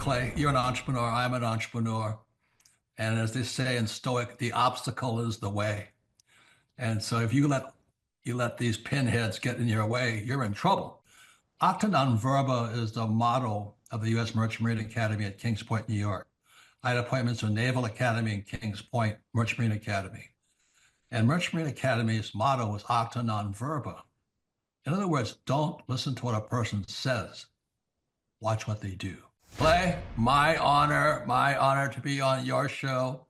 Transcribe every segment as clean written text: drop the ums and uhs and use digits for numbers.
Clay, you're an entrepreneur. I'm an entrepreneur. And as they say in Stoic, the obstacle is the way. And so if you let these pinheads get in your way, you're in trouble. Acta non verba is the motto of the U.S. Merchant Marine Academy at Kings Point, New York. I had appointments to Naval Academy and Kings Point Merchant Marine Academy. And Merchant Marine Academy's motto was acta non verba. In other words, don't listen to what a person says. Watch what they do. Clay, my honor to be on your show.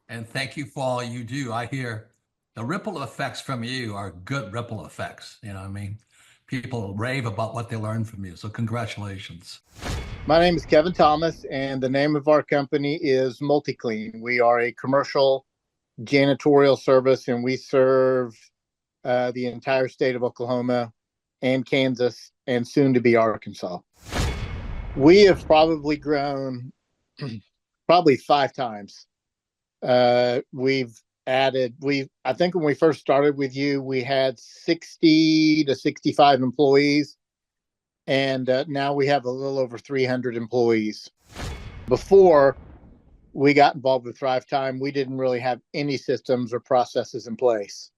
And thank you for all you do. I hear the ripple effects from you are good ripple effects. You know what I mean? People rave about what they learn from you. So congratulations. My name is Kevin Thomas, and the name of our company is MultiClean. We are a commercial janitorial service, and we serve the entire state of Oklahoma and Kansas and soon to be Arkansas. We have probably grown probably 5 times. We've added, I think when we first started with you, we had 60 to 65 employees. And now we have a little over 300 employees. Before we got involved with Thrive Time, we didn't really have any systems or processes in place.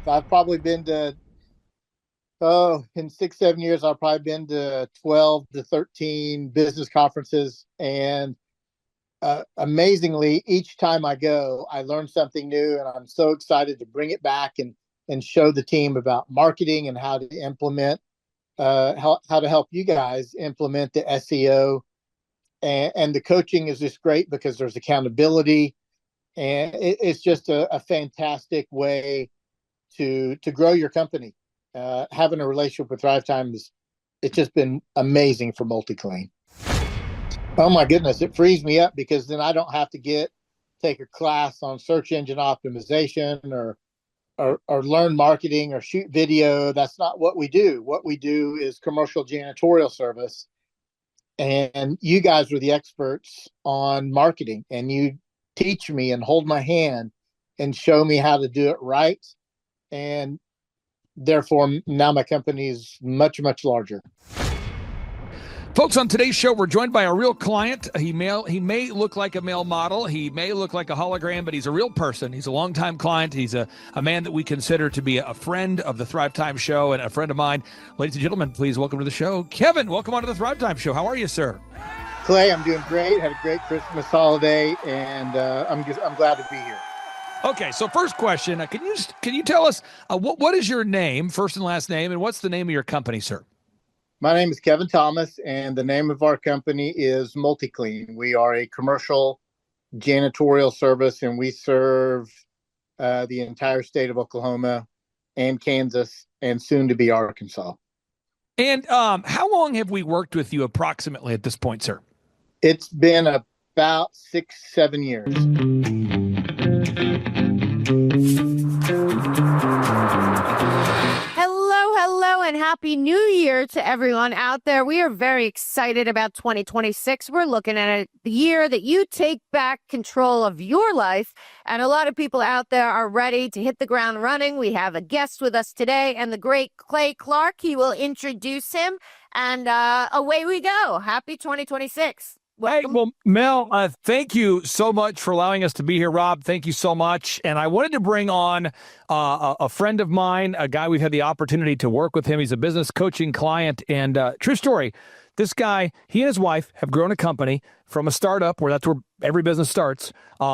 So I've probably been to, in 6-7 years, I've probably been to 12 to 13 business conferences. And amazingly, each time I go, I learn something new, and I'm so excited to bring it back and show the team about marketing and how to implement, how to help you guys implement the SEO. And the coaching is just great because there's accountability, and it's just a fantastic way to grow your company. Having a relationship with Thrive Time it's just been amazing for MultiClean. Oh my goodness, it frees me up because then I don't have to take a class on search engine optimization or learn marketing or shoot video. That's not what we do. What we do is commercial janitorial service. And you guys are the experts on marketing, and you teach me and hold my hand and show me how to do it right. And therefore, now my company is much, much larger. Folks, on today's show, we're joined by a real client. He may look like a male model. He may look like a hologram, but he's a real person. He's a longtime client. He's a man that we consider to be a friend of the Thrive Time Show and a friend of mine. Ladies and gentlemen, please welcome to the show, Kevin. Welcome on to the Thrive Time Show. How are you, sir? Clay, I'm doing great. Had a great Christmas holiday, and I'm glad to be here. Okay, so first question, can you tell us what is your name, first and last name, and what's the name of your company, sir? My name is Kevin Thomas, and the name of our company is MultiClean. We are a commercial janitorial service, and we serve the entire state of Oklahoma and Kansas and soon to be Arkansas. And how long have we worked with you approximately at this point, sir? It's been about 6-7 years. Hello, and Happy New Year to everyone out there. We are very excited about 2026. We're looking at the year that you take back control of your life, and a lot of people out there are ready to hit the ground running. We have a guest with us today, and the great Clay Clark. He will introduce him, and away we go. Happy 2026. Hey, well, Mel, thank you so much for allowing us to be here. Rob, thank you so much. And I wanted to bring on a friend of mine, a guy we've had the opportunity to work with him. He's a business coaching client. And true story, this guy, he and his wife have grown a company from a startup, where that's where every business starts,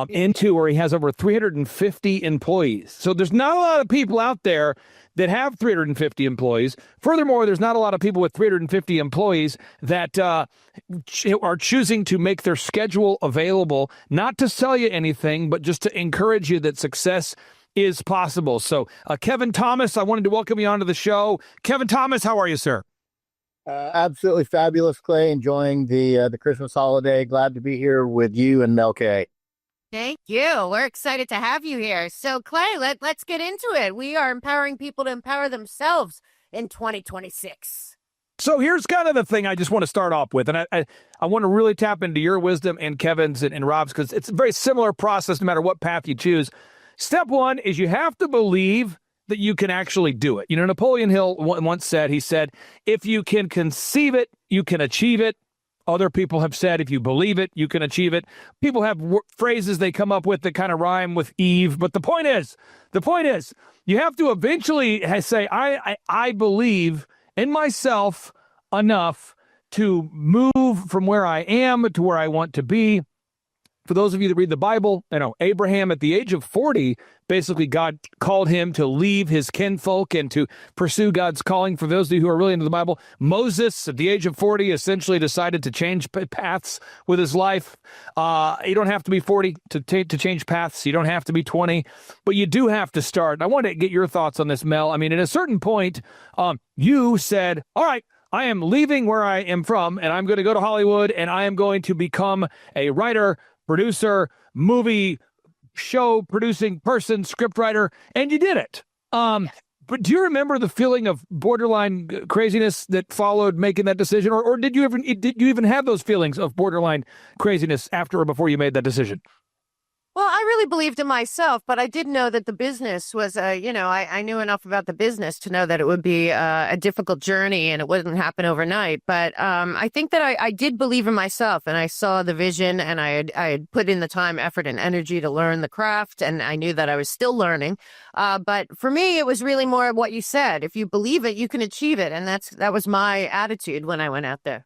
into where he has over 350 employees. So there's not a lot of people out there that have 350 employees. Furthermore, there's not a lot of people with 350 employees that are choosing to make their schedule available, not to sell you anything, but just to encourage you that success is possible. So, Kevin Thomas, I wanted to welcome you onto the show. Kevin Thomas, how are you, sir? Absolutely fabulous, Clay. Enjoying the Christmas holiday. Glad to be here with you and Mel K. Thank you. We're excited to have you here. So, Clay, let's get into it. We are empowering people to empower themselves in 2026. So here's kind of the thing I just want to start off with, and I want to really tap into your wisdom and Kevin's and Rob's, because it's a very similar process no matter what path you choose. Step one is you have to believe that you can actually do it. You know, Napoleon Hill once said, he said, if you can conceive it, you can achieve it. Other people have said, if you believe it, you can achieve it. People have phrases they come up with that kind of rhyme with Eve. But the point is, you have to eventually say, I believe in myself enough to move from where I am to where I want to be. For those of you that read the Bible, Abraham at the age of 40, basically God called him to leave his kinfolk and to pursue God's calling. For those of you who are really into the Bible, Moses at the age of 40 essentially decided to change paths with his life. You don't have to be 40 to change paths. You don't have to be 20, but you do have to start. I want to get your thoughts on this, Mel. I mean, at a certain point, you said, all right, I am leaving where I am from, and I'm going to go to Hollywood, and I am going to become a writer, producer, movie, show producing person, scriptwriter, and you did it. But do you remember the feeling of borderline craziness that followed making that decision, or did you even have those feelings of borderline craziness after or before you made that decision? Well, I really believed in myself, but I did know that the business was, I knew enough about the business to know that it would be a difficult journey and it wouldn't happen overnight. But I think that I did believe in myself, and I saw the vision, and I had put in the time, effort, and energy to learn the craft, and I knew that I was still learning. But for me, it was really more of what you said. If you believe it, you can achieve it. And that was my attitude when I went out there.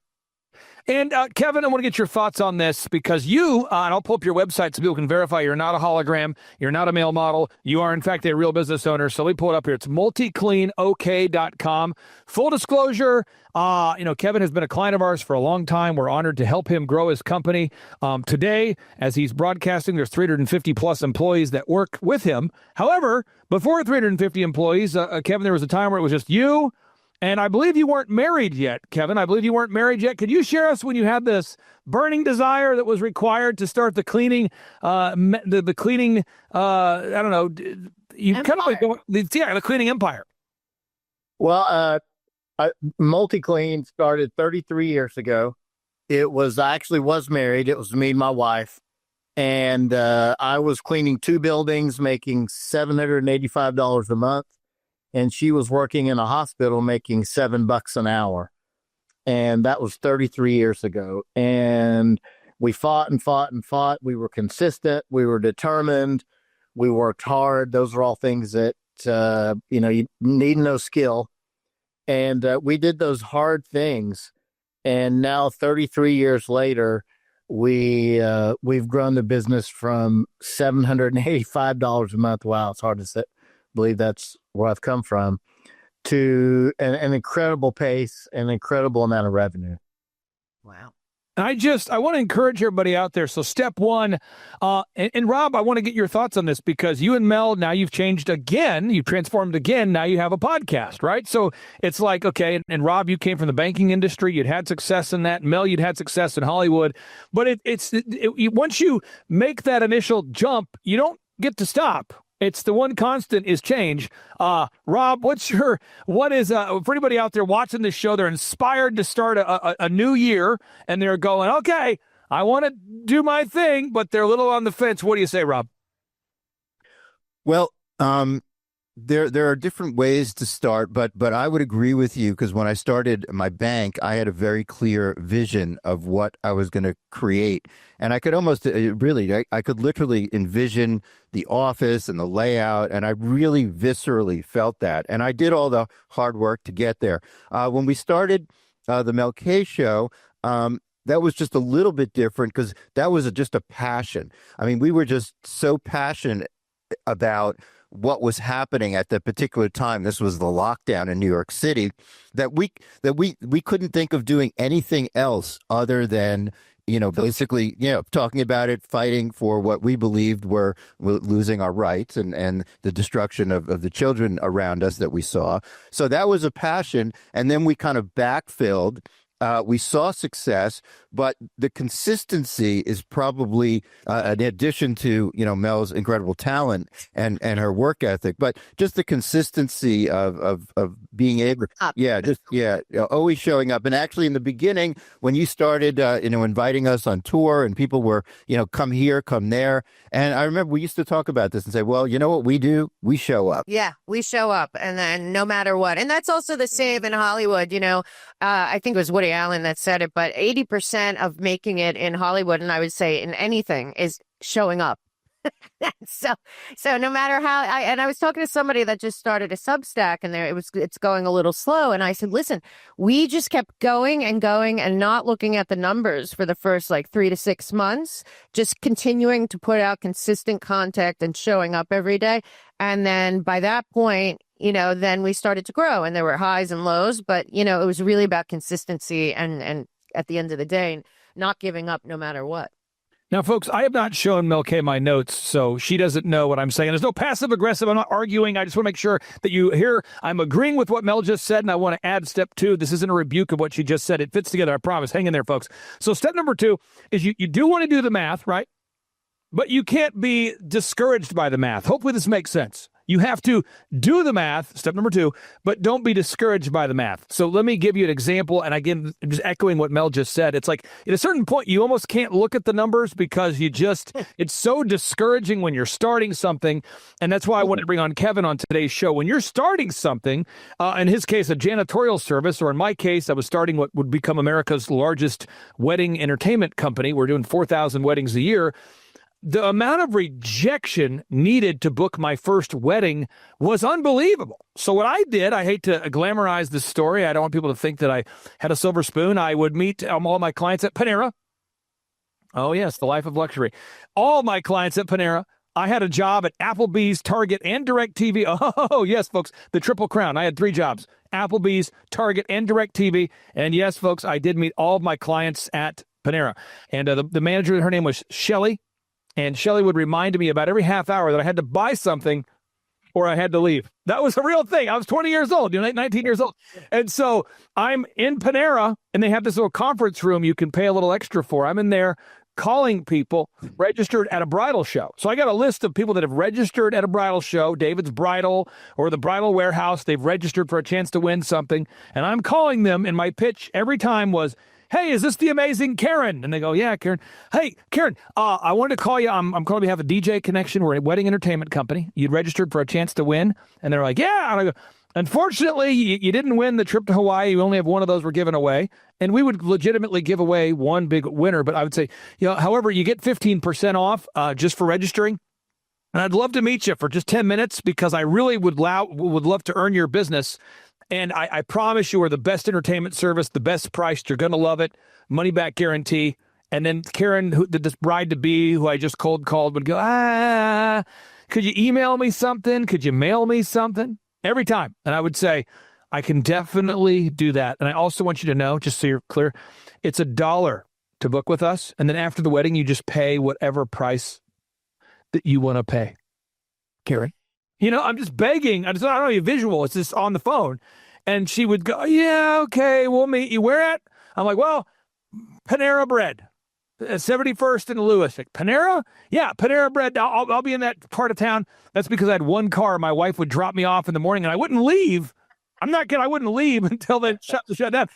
And Kevin, I want to get your thoughts on this because you, and I'll pull up your website so people can verify you're not a hologram, you're not a male model, you are in fact a real business owner. So let me pull it up here. It's multicleanok.com. Full disclosure, Kevin has been a client of ours for a long time. We're honored to help him grow his company. Today, as he's broadcasting, there's 350 plus employees that work with him. However, before 350 employees, Kevin, there was a time where it was just you. And I believe you weren't married yet, Kevin. I believe you weren't married yet. Could you share us when you had this burning desire that was required to start the cleaning, the cleaning, you kind of like the cleaning empire? Well, Multi-Clean started 33 years ago. I actually was married. It was me and my wife. And I was cleaning 2 buildings, making $785 a month. And she was working in a hospital making $7 an hour. And that was 33 years ago. And we fought and fought and fought. We were consistent. We were determined. We worked hard. Those are all things that, you need no skill. And we did those hard things. And now 33 years later, we've grown the business from $785 a month. Wow, it's hard to say. Believe that's where I've come from, to an incredible pace, an incredible amount of revenue. Wow. I want to encourage everybody out there. So step one, and Rob, I want to get your thoughts on this because you and Mel, now you've changed again, you've transformed again. Now you have a podcast, right? So it's like, okay. And Rob, you came from the banking industry. You'd had success in that. Mel, you'd had success in Hollywood, but once you make that initial jump, you don't get to stop. It's the one constant is change. Rob, what is for anybody out there watching this show, they're inspired to start a new year and they're going, okay, I want to do my thing, but they're a little on the fence. What do you say, Rob? Well, there are different ways to start, but I would agree with you because when I started my bank, I had a very clear vision of what I was going to create. And I could almost I could literally envision the office and the layout. And I really viscerally felt that. And I did all the hard work to get there. When we started the Mel K Show, that was just a little bit different because that was just a passion. I mean, we were just so passionate about what was happening at that particular time. This was the lockdown in New York City, that we couldn't think of doing anything else other than, basically, talking about it, fighting for what we believed were losing our rights and the destruction of the children around us that we saw. So that was a passion. And then we kind of backfilled. We saw success, but the consistency is probably in addition to, Mel's incredible talent and her work ethic, but just the consistency of being able, always showing up. And actually in the beginning, when you started, inviting us on tour and people were, come here, come there. And I remember we used to talk about this and say, well, you know what we do? We show up. Yeah, we show up, and then no matter what. And that's also the same in Hollywood. I think it was Woody Woody Allen that said it, but 80% of making it in Hollywood, and I would say in anything, is showing up. So, so no matter how I was talking to somebody that just started a Substack, and it's going a little slow. And I said, listen, we just kept going and going and not looking at the numbers for the first like 3 to 6 months, just continuing to put out consistent content and showing up every day. And then by that point, then we started to grow, and there were highs and lows, but it was really about consistency and at the end of the day, not giving up no matter what. Now, folks, I have not shown Mel K my notes, so she doesn't know what I'm saying. There's no passive aggressive. I'm not arguing. I just want to make sure that you hear I'm agreeing with what Mel just said, and I want to add step 2. This isn't a rebuke of what she just said. It fits together, I promise. Hang in there, folks. So step number 2 is you do want to do the math, right? But you can't be discouraged by the math. Hopefully this makes sense. You have to do the math, step number 2, but don't be discouraged by the math. So let me give you an example. And again, I'm just echoing what Mel just said. It's like at a certain point, you almost can't look at the numbers because it's so discouraging when you're starting something. And that's why I wanted to bring on Kevin on today's show. When you're starting something, in his case, a janitorial service, or in my case, I was starting what would become America's largest wedding entertainment company. We're doing 4,000 weddings a year. The amount of rejection needed to book my first wedding was unbelievable. So what I did, I hate to glamorize this story. I don't want people to think that I had a silver spoon. I would meet all my clients at Panera. Oh, yes, the life of luxury. All my clients at Panera. I had a job at Applebee's, Target, and DirecTV. Oh, yes, folks, the triple crown. I had 3 jobs, Applebee's, Target, and DirecTV. And yes, folks, I did meet all of my clients at Panera. And the manager, her name was Shelly. And Shelly would remind me about every half hour that I had to buy something or I had to leave. That was a real thing. I was 20 years old, 19 years old. And so I'm in Panera, and they have this little conference room you can pay a little extra for. I'm in there calling people registered at a bridal show. So I got a list of people that have registered at a bridal show, David's Bridal or the Bridal Warehouse. They've registered for a chance to win something. And I'm calling them, and my pitch every time was, hey, is this the amazing Karen? And they go, yeah, Karen. Hey, Karen, I wanted to call you. I'm calling on behalf of DJ Connection. We're a wedding entertainment company. You'd registered for a chance to win. And they're like, yeah. And I go, unfortunately, you didn't win the trip to Hawaii. You only have one of those we're giving away. And we would legitimately give away one big winner. But I would say, however, you get 15% off just for registering. And I'd love to meet you for just 10 minutes because I really would love to earn your business. And I promise you we're the best entertainment service, the best priced. You're going to love it. Money back guarantee. And then Karen, this bride-to-be, who I just cold called, would go, could you email me something? Could you mail me something? Every time. And I would say, I can definitely do that. And I also want you to know, just so you're clear, it's $1 to book with us. And then after the wedding, you just pay whatever price that you want to pay. Karen? I'm just begging. I don't have a visual. It's just on the phone. And she would go, yeah, okay, we'll meet you. Where at? I'm like, well, Panera Bread, 71st and Lewis. Like, Panera? Yeah, Panera Bread. I'll be in that part of town. That's because I had one car. My wife would drop me off in the morning, and I wouldn't leave. I'm not kidding. I wouldn't leave until they shut down.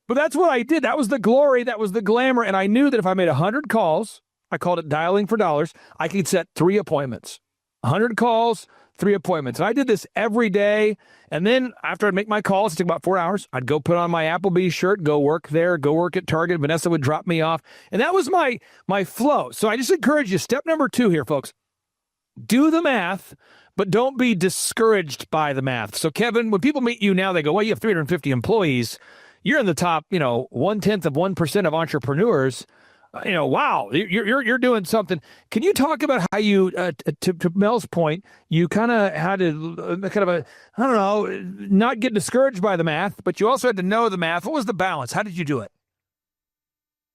But that's what I did. That was the glory. That was the glamour. And I knew that if I made 100 calls, I called it dialing for dollars, I could set 3 appointments. 100 calls, 3 appointments. And I did this every day. And then after I'd make my calls, it took about 4 hours. I'd go put on my Applebee's shirt, go work there, go work at Target. Vanessa would drop me off. And that was my flow. So I just encourage you, step number 2 here, folks. Do the math, but don't be discouraged by the math. So Kevin, when people meet you now, they go, well, you have 350 employees. You're in the top, 1/10 of 1% of entrepreneurs. Wow, you're doing something. Can you talk about how you, to Mel's point, you kind of had not get discouraged by the math, but you also had to know the math. What was the balance? How did you do it?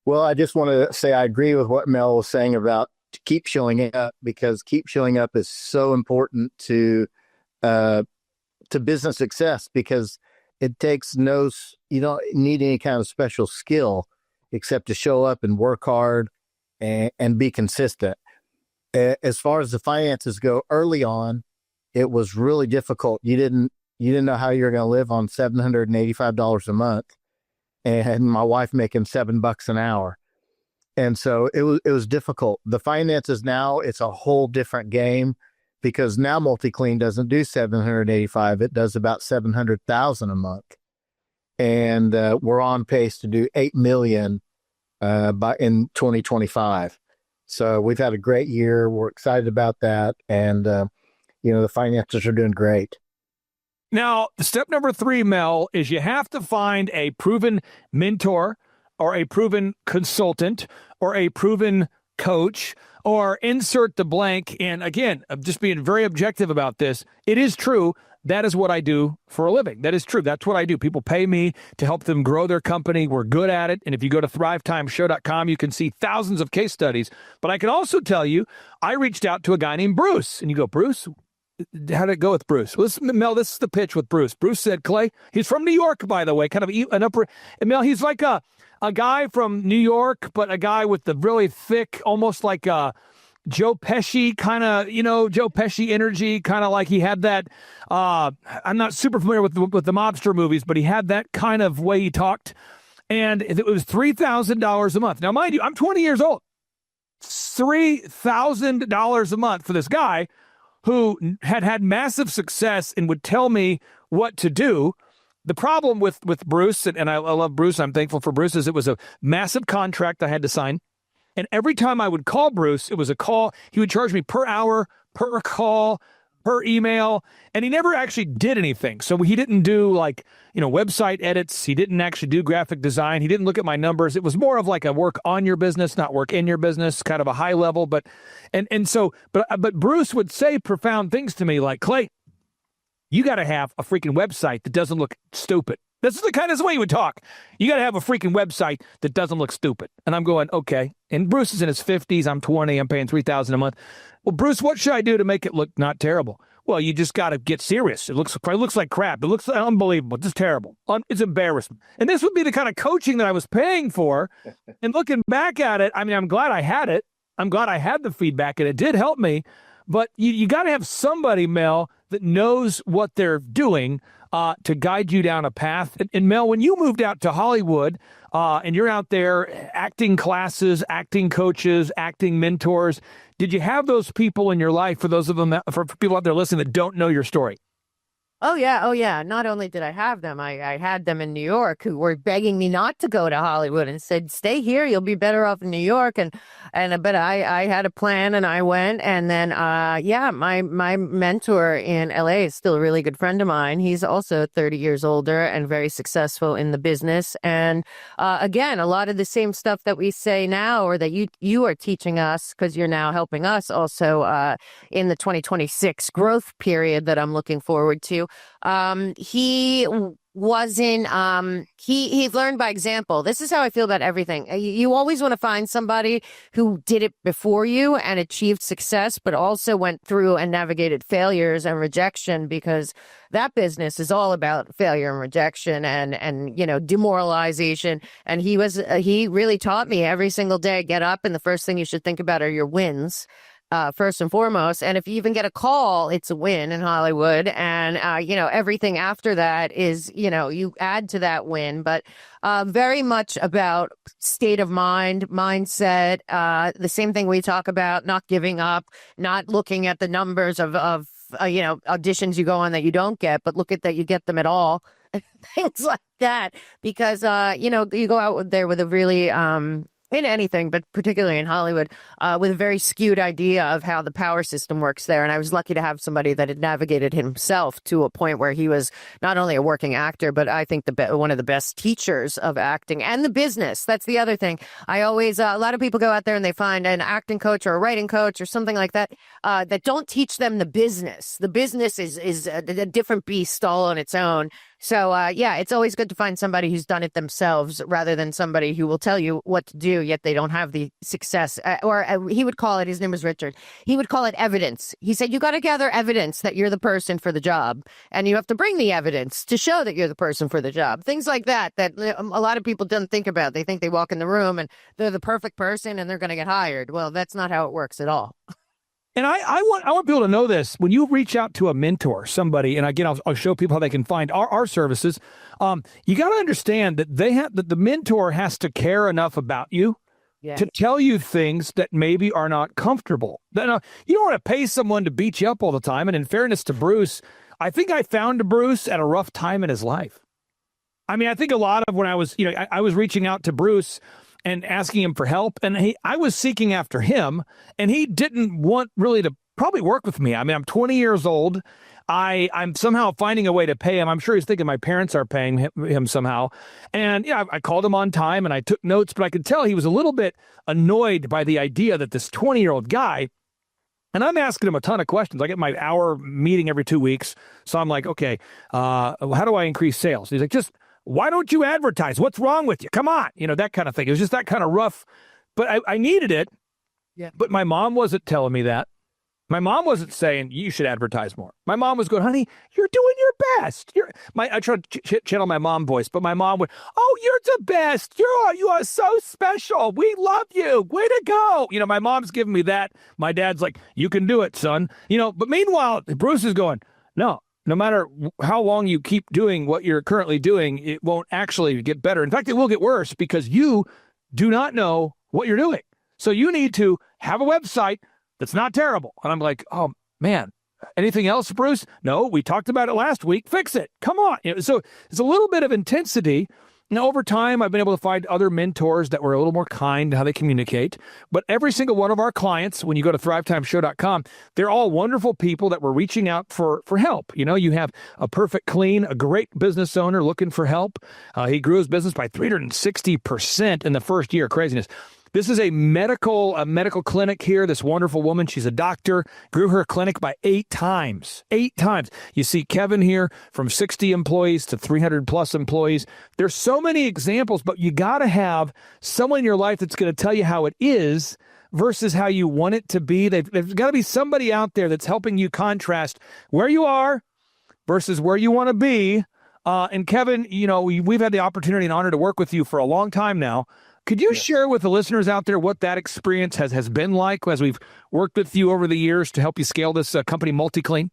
Well, I just want to say I agree with what Mel was saying about to keep showing up, because keep showing up is so important to business success, because it takes you don't need any kind of special skill except to show up and work hard and be consistent. As far as the finances go, early on, it was really difficult. You didn't know how you were going to live on $785 a month, and my wife making $7 an hour. And so it was difficult. The finances now, it's a whole different game, because now Multi-Clean doesn't do $785. It does about $700,000 a month. and we're on pace to do 8 million in 2025. So we've had a great year. We're excited about that, and the finances are doing great. Now, step number 3, Mel, is you have to find a proven mentor or a proven consultant or a proven coach or insert the blank. And again, I'm just being very objective about this. It is true. That is what I do for a living. That is true. That's what I do. People pay me to help them grow their company. We're good at it. And if you go to thrivetimeshow.com, you can see thousands of case studies. But I can also tell you, I reached out to a guy named Bruce. And you go, Bruce? How did it go with Bruce? Well, Mel, this is the pitch with Bruce. Bruce said, Clay, he's from New York, by the way, kind of an upper. And Mel, he's like a guy from New York, but a guy with the really thick, almost like Joe Pesci kind of, Joe Pesci energy, kind of like he had that. I'm not super familiar with the mobster movies, but he had that kind of way he talked. And it was $3,000 a month. Now, mind you, I'm 20 years old. $3,000 a month for this guy who had massive success and would tell me what to do. The problem with Bruce, and I love Bruce, I'm thankful for Bruce, is it was a massive contract I had to sign. And every time I would call Bruce, it was a call. He would charge me per hour, per call, per email, and he never actually did anything. So he didn't do website edits. He didn't actually do graphic design. He didn't look at my numbers. It was more of like a work on your business, not work in your business, kind of a high level. But Bruce would say profound things to me like, Clay, you got to have a freaking website that doesn't look stupid. This is the kind of way he would talk. You got to have a freaking website that doesn't look stupid. And I'm going, okay. And Bruce is in his 50s. I'm 20. I'm paying $3,000 a month. Well, Bruce, what should I do to make it look not terrible? Well, you just got to get serious. It looks like crap. It looks unbelievable. It's terrible. It's embarrassing. And this would be the kind of coaching that I was paying for. And looking back at it, I mean, I'm glad I had it. I'm glad I had the feedback, and it did help me. But you got to have somebody, Mel, that knows what they're doing to guide you down a path. And Mel, when you moved out to Hollywood and you're out there acting classes, acting coaches, acting mentors, did you have those people in your life, for people out there listening that don't know your story? Oh, yeah. Not only did I have them, I had them in New York who were begging me not to go to Hollywood and said, stay here. You'll be better off in New York. But I had a plan and I went. And then, my mentor in LA is still a really good friend of mine. He's also 30 years older and very successful in the business. And again, a lot of the same stuff that we say now, or that you are teaching us, because you're now helping us also in the 2026 growth period that I'm looking forward to. He wasn't, he learned by example. This is how I feel about everything. You always want to find somebody who did it before you and achieved success, but also went through and navigated failures and rejection, because that business is all about failure and rejection and demoralization. And he really taught me every single day, get up, and the first thing you should think about are your wins. First and foremost. And if you even get a call, it's a win in Hollywood. And, everything after that is, you add to that win. But very much about state of mind, mindset, the same thing we talk about, not giving up, not looking at the numbers of auditions you go on that you don't get, but look at that you get them at all. Things like that. Because, you go out there with a really in anything, but particularly in Hollywood, with a very skewed idea of how the power system works there. And I was lucky to have somebody that had navigated himself to a point where he was not only a working actor, but I think one of the best teachers of acting and the business. That's the other thing. I always, a lot of people go out there and they find an acting coach or a writing coach or something like that, that don't teach them the business. The business is a different beast all on its own. So, it's always good to find somebody who's done it themselves rather than somebody who will tell you what to do, yet they don't have the success. He would call it, his name was Richard, he would call it evidence. He said, you got to gather evidence that you're the person for the job, and you have to bring the evidence to show that you're the person for the job. Things like that a lot of people don't think about. They think they walk in the room and they're the perfect person and they're going to get hired. Well, that's not how it works at all. And I want people to know this. When you reach out to a mentor, somebody, and again, I'll show people how they can find our services. You got to understand that that the mentor has to care enough about you to tell you things that maybe are not comfortable. Now, you don't want to pay someone to beat you up all the time. And in fairness to Bruce, I think I found Bruce at a rough time in his life. I mean, I think a lot of when I was, I was reaching out to Bruce and asking him for help, and I was seeking after him, and he didn't want really to probably work with me. I mean, I'm 20 years old. I'm somehow finding a way to pay him. I'm sure he's thinking my parents are paying him somehow. And yeah, I called him on time and I took notes, but I could tell he was a little bit annoyed by the idea that this 20-year-old guy, and I'm asking him a ton of questions. I get my hour meeting every 2 weeks. So I'm like, okay, how do I increase sales? He's like, just why don't you advertise? What's wrong with you? Come on. That kind of thing. It was just that kind of rough, but I needed it. Yeah. But my mom wasn't telling me that. My mom wasn't saying you should advertise more. My mom was going, honey, you're doing your best. I tried to channel my mom voice, but my mom went, oh, you're the best. You are so special. We love you. Way to go. My mom's giving me that. My dad's like, you can do it, son. But meanwhile, Bruce is going, no matter how long you keep doing what you're currently doing, it won't actually get better. In fact, it will get worse because you do not know what you're doing. So you need to have a website that's not terrible. And I'm like, oh, man, anything else, Bruce? No, we talked about it last week. Fix it. Come on. So it's a little bit of intensity. Now, over time, I've been able to find other mentors that were a little more kind to how they communicate. But every single one of our clients, when you go to thrivetimeshow.com, they're all wonderful people that were reaching out for help. You have a perfect clean, a great business owner looking for help. He grew his business by 360% in the first year. Craziness. This is a medical clinic here. This wonderful woman, she's a doctor, grew her clinic by 8 times. 8 times. You see Kevin here from 60 employees to 300 plus employees. There's so many examples, but you got to have someone in your life that's going to tell you how it is versus how you want it to be. There's got to be somebody out there that's helping you contrast where you are versus where you want to be. And Kevin, we've had the opportunity and honor to work with you for a long time now. Could you share with the listeners out there what that experience has been like as we've worked with you over the years to help you scale this company, MultiClean?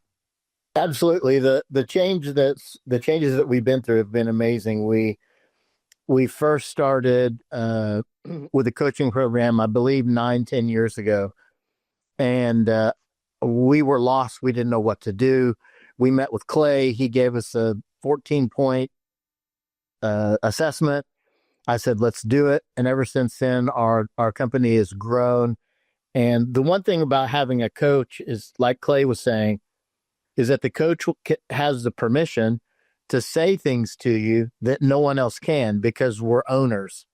Absolutely. The changes that we've been through have been amazing. We first started with a coaching program, I believe 9-10 years ago, and we were lost. We didn't know what to do. We met with Clay. He gave us a 14-point assessment. I said, let's do it. And ever since then, our company has grown. And the one thing about having a coach is, like Clay was saying, is that the coach has the permission to say things to you that no one else can because we're owners.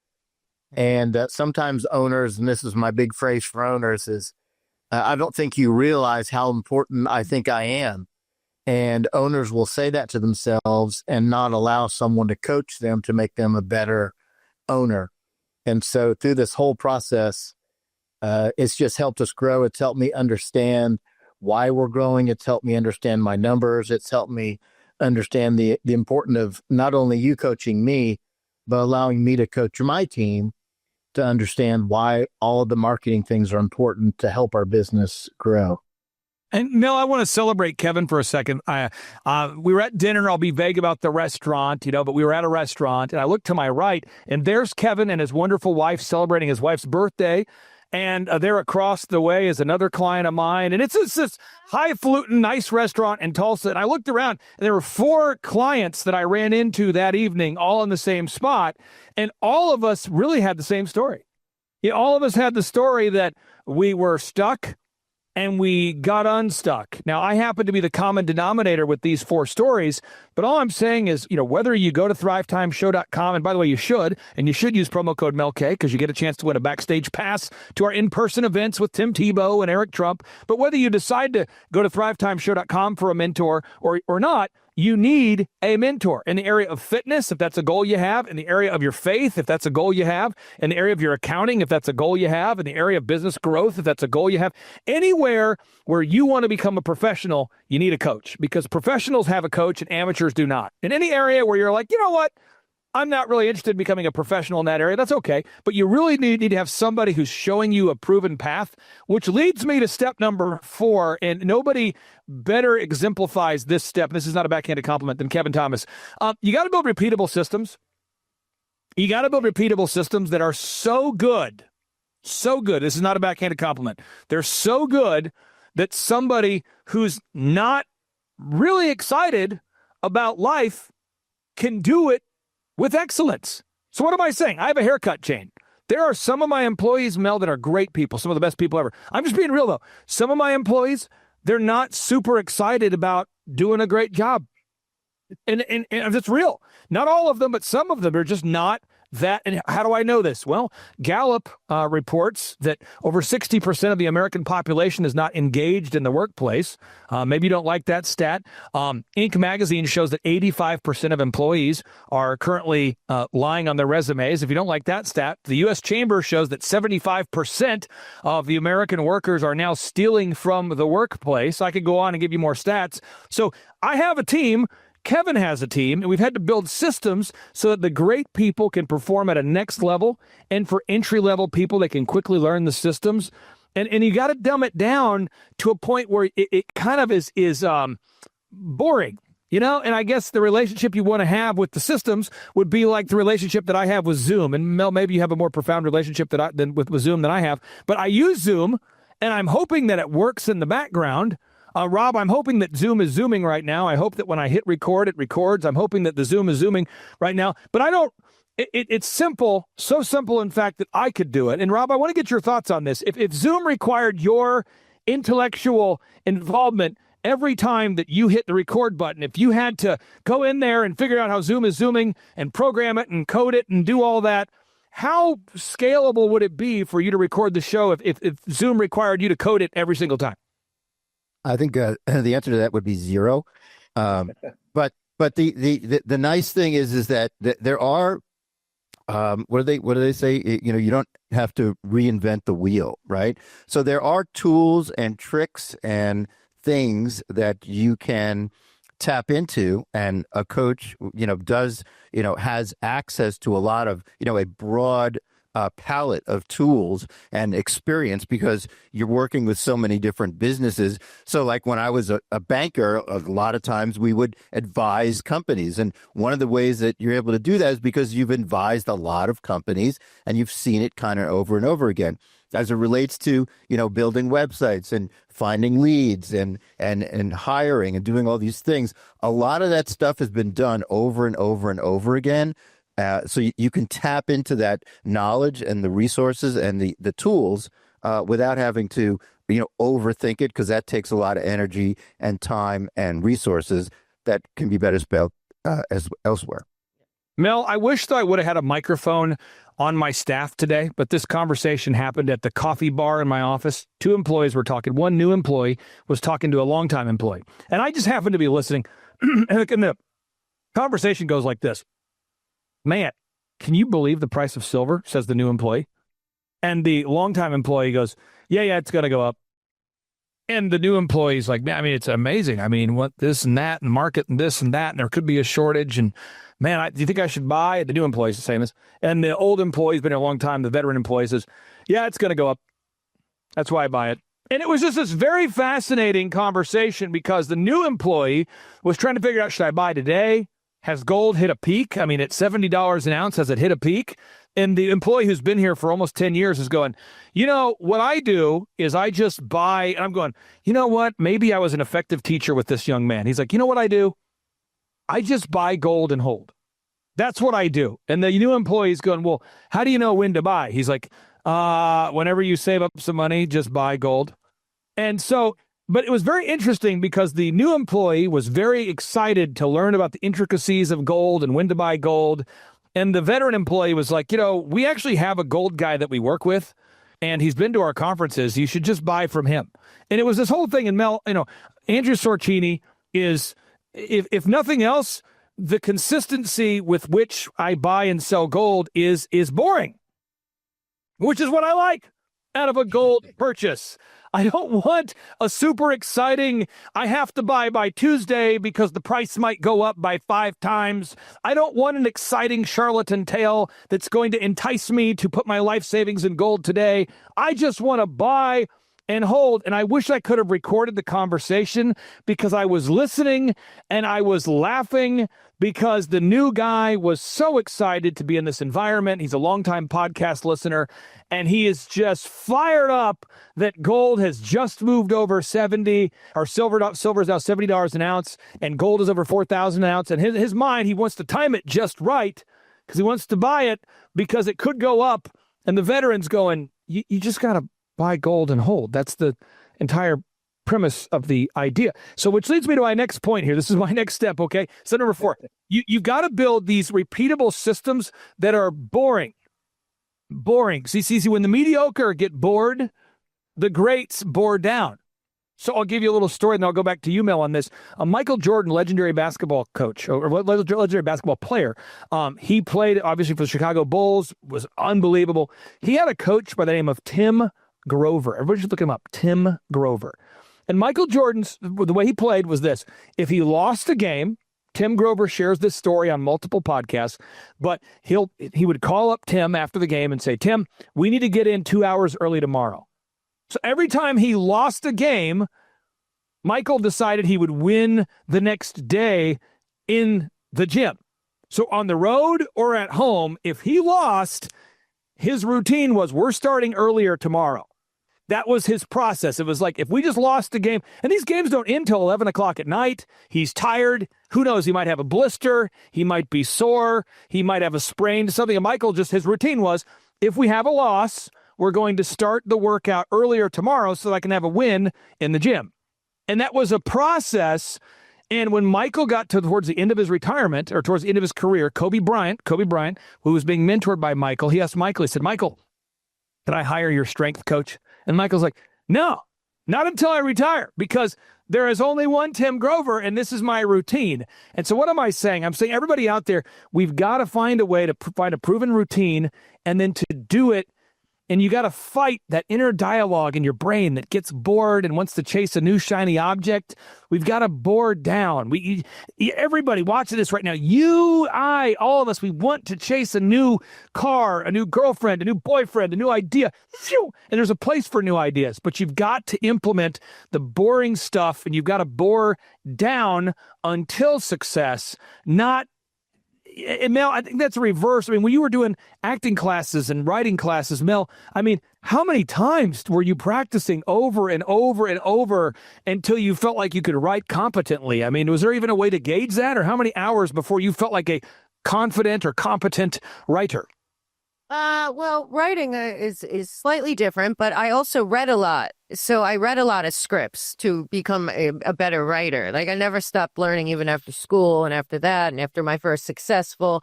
And sometimes owners, and this is my big phrase for owners, is I don't think you realize how important I think I am. And owners will say that to themselves and not allow someone to coach them to make them a better owner. And so through this whole process, it's just helped us grow. It's helped me understand why we're growing. It's helped me understand my numbers. It's helped me understand the importance of not only you coaching me, but allowing me to coach my team to understand why all of the marketing things are important to help our business grow. And Mel, I want to celebrate Kevin for a second. We were at dinner. I'll be vague about the restaurant, but we were at a restaurant and I looked to my right and there's Kevin and his wonderful wife celebrating his wife's birthday. And there across the way is another client of mine. And it's this highfalutin, nice restaurant in Tulsa. And I looked around and there were 4 clients that I ran into that evening, all in the same spot. And all of us really had the same story. All of us had the story that we were stuck and we got unstuck. Now, I happen to be the common denominator with these 4 stories, but all I'm saying is, whether you go to thrivetimeshow.com, and by the way, you should use promo code MELK because you get a chance to win a backstage pass to our in-person events with Tim Tebow and Eric Trump. But whether you decide to go to thrivetimeshow.com for a mentor or not, you need a mentor in the area of fitness, if that's a goal you have, in the area of your faith, if that's a goal you have, in the area of your accounting, if that's a goal you have, in the area of business growth, if that's a goal you have. Anywhere where you want to become a professional, you need a coach because professionals have a coach and amateurs do not. In any area where you're like, you know what? I'm not really interested in becoming a professional in that area. That's okay. But you really need to have somebody who's showing you a proven path, which leads me to step number 4. And nobody better exemplifies this step. This is not a backhanded compliment than Kevin Thomas. You got to build repeatable systems. You got to build repeatable systems that are so good. So good. This is not a backhanded compliment. They're so good that somebody who's not really excited about life can do it with excellence. So what am I saying? I have a haircut chain. There are some of my employees, Mel, that are great people, some of the best people ever. I'm just being real, though. Some of my employees, they're not super excited about doing a great job. And it's real. Not all of them, but some of them are just not that. And how do I know this? Well, Gallup reports that over 60% of the American population is not engaged in the workplace. Maybe you don't like that stat. Inc. magazine shows that 85% of employees are currently lying on their resumes. If you don't like that stat, the U.S. Chamber shows that 75% of the American workers are now stealing from the workplace. I could go on and give you more stats. So I have a team. Kevin has a team, and we've had to build systems so that the great people can perform at a next level, and for entry-level people, they can quickly learn the systems. And you got to dumb it down to a point where it kind of is boring, you know? And I guess the relationship you want to have with the systems would be like the relationship that I have with Zoom. And Mel, maybe you have a more profound relationship with Zoom than I have. But I use Zoom, and I'm hoping that it works in the background. Rob, I'm hoping that Zoom is zooming right now. I hope that when I hit record, it records. I'm hoping that the Zoom is zooming right now. But I don't, it's simple, so simple, in fact, that I could do it. And Rob, I want to get your thoughts on this. If Zoom required your intellectual involvement every time that you hit the record button, if you had to go in there and figure out how Zoom is zooming and program it and code it and do all that, how scalable would it be for you to record the show if Zoom required you to code it every single time? I think the answer to that would be zero. But the nice thing is that there are what do they say? You know, you don't have to reinvent the wheel, right? So there are tools and tricks and things that you can tap into, and a coach, has access to a lot of, a broad palette of tools and experience, because you're working with so many different businesses. So like when I was a banker, a lot of times we would advise companies. And one of the ways that you're able to do that is because you've advised a lot of companies and you've seen it kind of over and over again. As it relates to, building websites and finding leads and hiring and doing all these things, a lot of that stuff has been done over and over and over again. So you can tap into that knowledge and the resources and the tools without having to, overthink it, because that takes a lot of energy and time and resources that can be better spent elsewhere. Mel, I wish that I would have had a microphone on my staff today, but this conversation happened at the coffee bar in my office. Two employees were talking. One new employee was talking to a longtime employee, and I just happened to be listening. And the conversation goes like this. Man, can you believe the price of silver? Says the new employee. And the longtime employee goes, yeah, it's going to go up. And the new employee's like, man, I mean, it's amazing. I mean, what this and that and market and this and that, and there could be a shortage. And man, do you think I should buy? The new employee's saying this. And the old employee's been here a long time. The veteran employee says, yeah, it's going to go up. That's why I buy it. And it was just this very fascinating conversation, because the new employee was trying to figure out, should I buy today? Has gold hit a peak? I mean, at $70 an ounce, has it hit a peak? And the employee who's been here for almost 10 years is going, what I do is I just buy, and I'm going, you know what? Maybe I was an effective teacher with this young man. He's like, you know what I do? I just buy gold and hold. That's what I do. And the new employee is going, well, how do you know when to buy? He's like, whenever you save up some money, just buy gold. And so, but it was very interesting, because the new employee was very excited to learn about the intricacies of gold and when to buy gold. And the veteran employee was like, we actually have a gold guy that we work with, and he's been to our conferences. You should just buy from him. And it was this whole thing. And Mel, Andrew Sorcini is, if nothing else, the consistency with which I buy and sell gold is boring, which is what I like out of a gold purchase. I don't want a super exciting, I have to buy by Tuesday because the price might go up by 5 times. I don't want an exciting charlatan tale that's going to entice me to put my life savings in gold today. I just want to buy and hold. And I wish I could have recorded the conversation, because I was listening and I was laughing, because the new guy was so excited to be in this environment. He's a longtime podcast listener, and he is just fired up that gold has just moved over 70, or silver is now $70 an ounce, and gold is over 4,000 an ounce. And his mind, he wants to time it just right. because he wants to buy it because it could go up. And the veteran's going, you just got to buy gold and hold. That's the entire premise of the idea. So which leads me to my next point here. This is my next step, okay? So number 4, you've got to build these repeatable systems that are boring. See, when the mediocre get bored, the greats bore down. So I'll give you a little story, and I'll go back to you, Mel, on this. Michael Jordan, legendary basketball coach, or legendary basketball player, he played, obviously, for the Chicago Bulls, was unbelievable. He had a coach by the name of Tim Grover. Everybody should look him up, Tim Grover. And Michael Jordan's, the way he played was this. If he lost a game, Tim Grover shares this story on multiple podcasts, but he would call up Tim after the game and say, Tim, we need to get in 2 hours early tomorrow. So every time he lost a game, Michael decided he would win the next day in the gym. So on the road or at home, if he lost, his routine was, we're starting earlier tomorrow. That was his process. It was like, if we just lost a game, and these games don't end till 11 o'clock at night, he's tired. Who knows? He might have a blister. He might be sore. He might have a sprain, something. And Michael, just his routine was, if we have a loss, we're going to start the workout earlier tomorrow so that I can have a win in the gym. And that was a process. And when Michael got towards the end of his retirement, or towards the end of his career, Kobe Bryant, who was being mentored by Michael, he asked Michael, he said, Michael, can I hire your strength coach? And Michael's like, no, not until I retire, because there is only one Tim Grover, and this is my routine. And so what am I saying? I'm saying, everybody out there, we've got to find a way to find a proven routine, and then to do it. And you got to fight that inner dialogue in your brain that gets bored and wants to chase a new shiny object. We've got to bore down. Everybody watching this right now, you, I, all of us, we want to chase a new car, a new girlfriend, a new boyfriend, a new idea. And there's a place for new ideas, but you've got to implement the boring stuff, and you've got to bore down until success, not. And Mel, I think that's a reverse. I mean, when you were doing acting classes and writing classes, Mel, I mean, how many times were you practicing over and over and over until you felt like you could write competently? I mean, was there even a way to gauge that? Or how many hours before you felt like a confident or competent writer? Well, writing is slightly different, but I also read a lot. So I read a lot of scripts to become a better writer. Like, I never stopped learning, even after school and after that, and after my first successful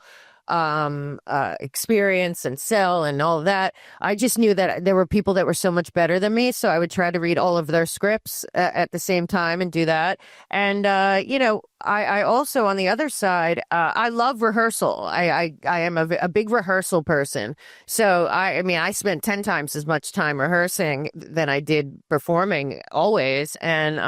experience and sell and all of that. I just knew that there were people that were so much better than me. So I would try to read all of their scripts at the same time and do that. And, I also, on the other side, I love rehearsal. I am a big rehearsal person. So I spent 10 times as much time rehearsing than I did performing always. And,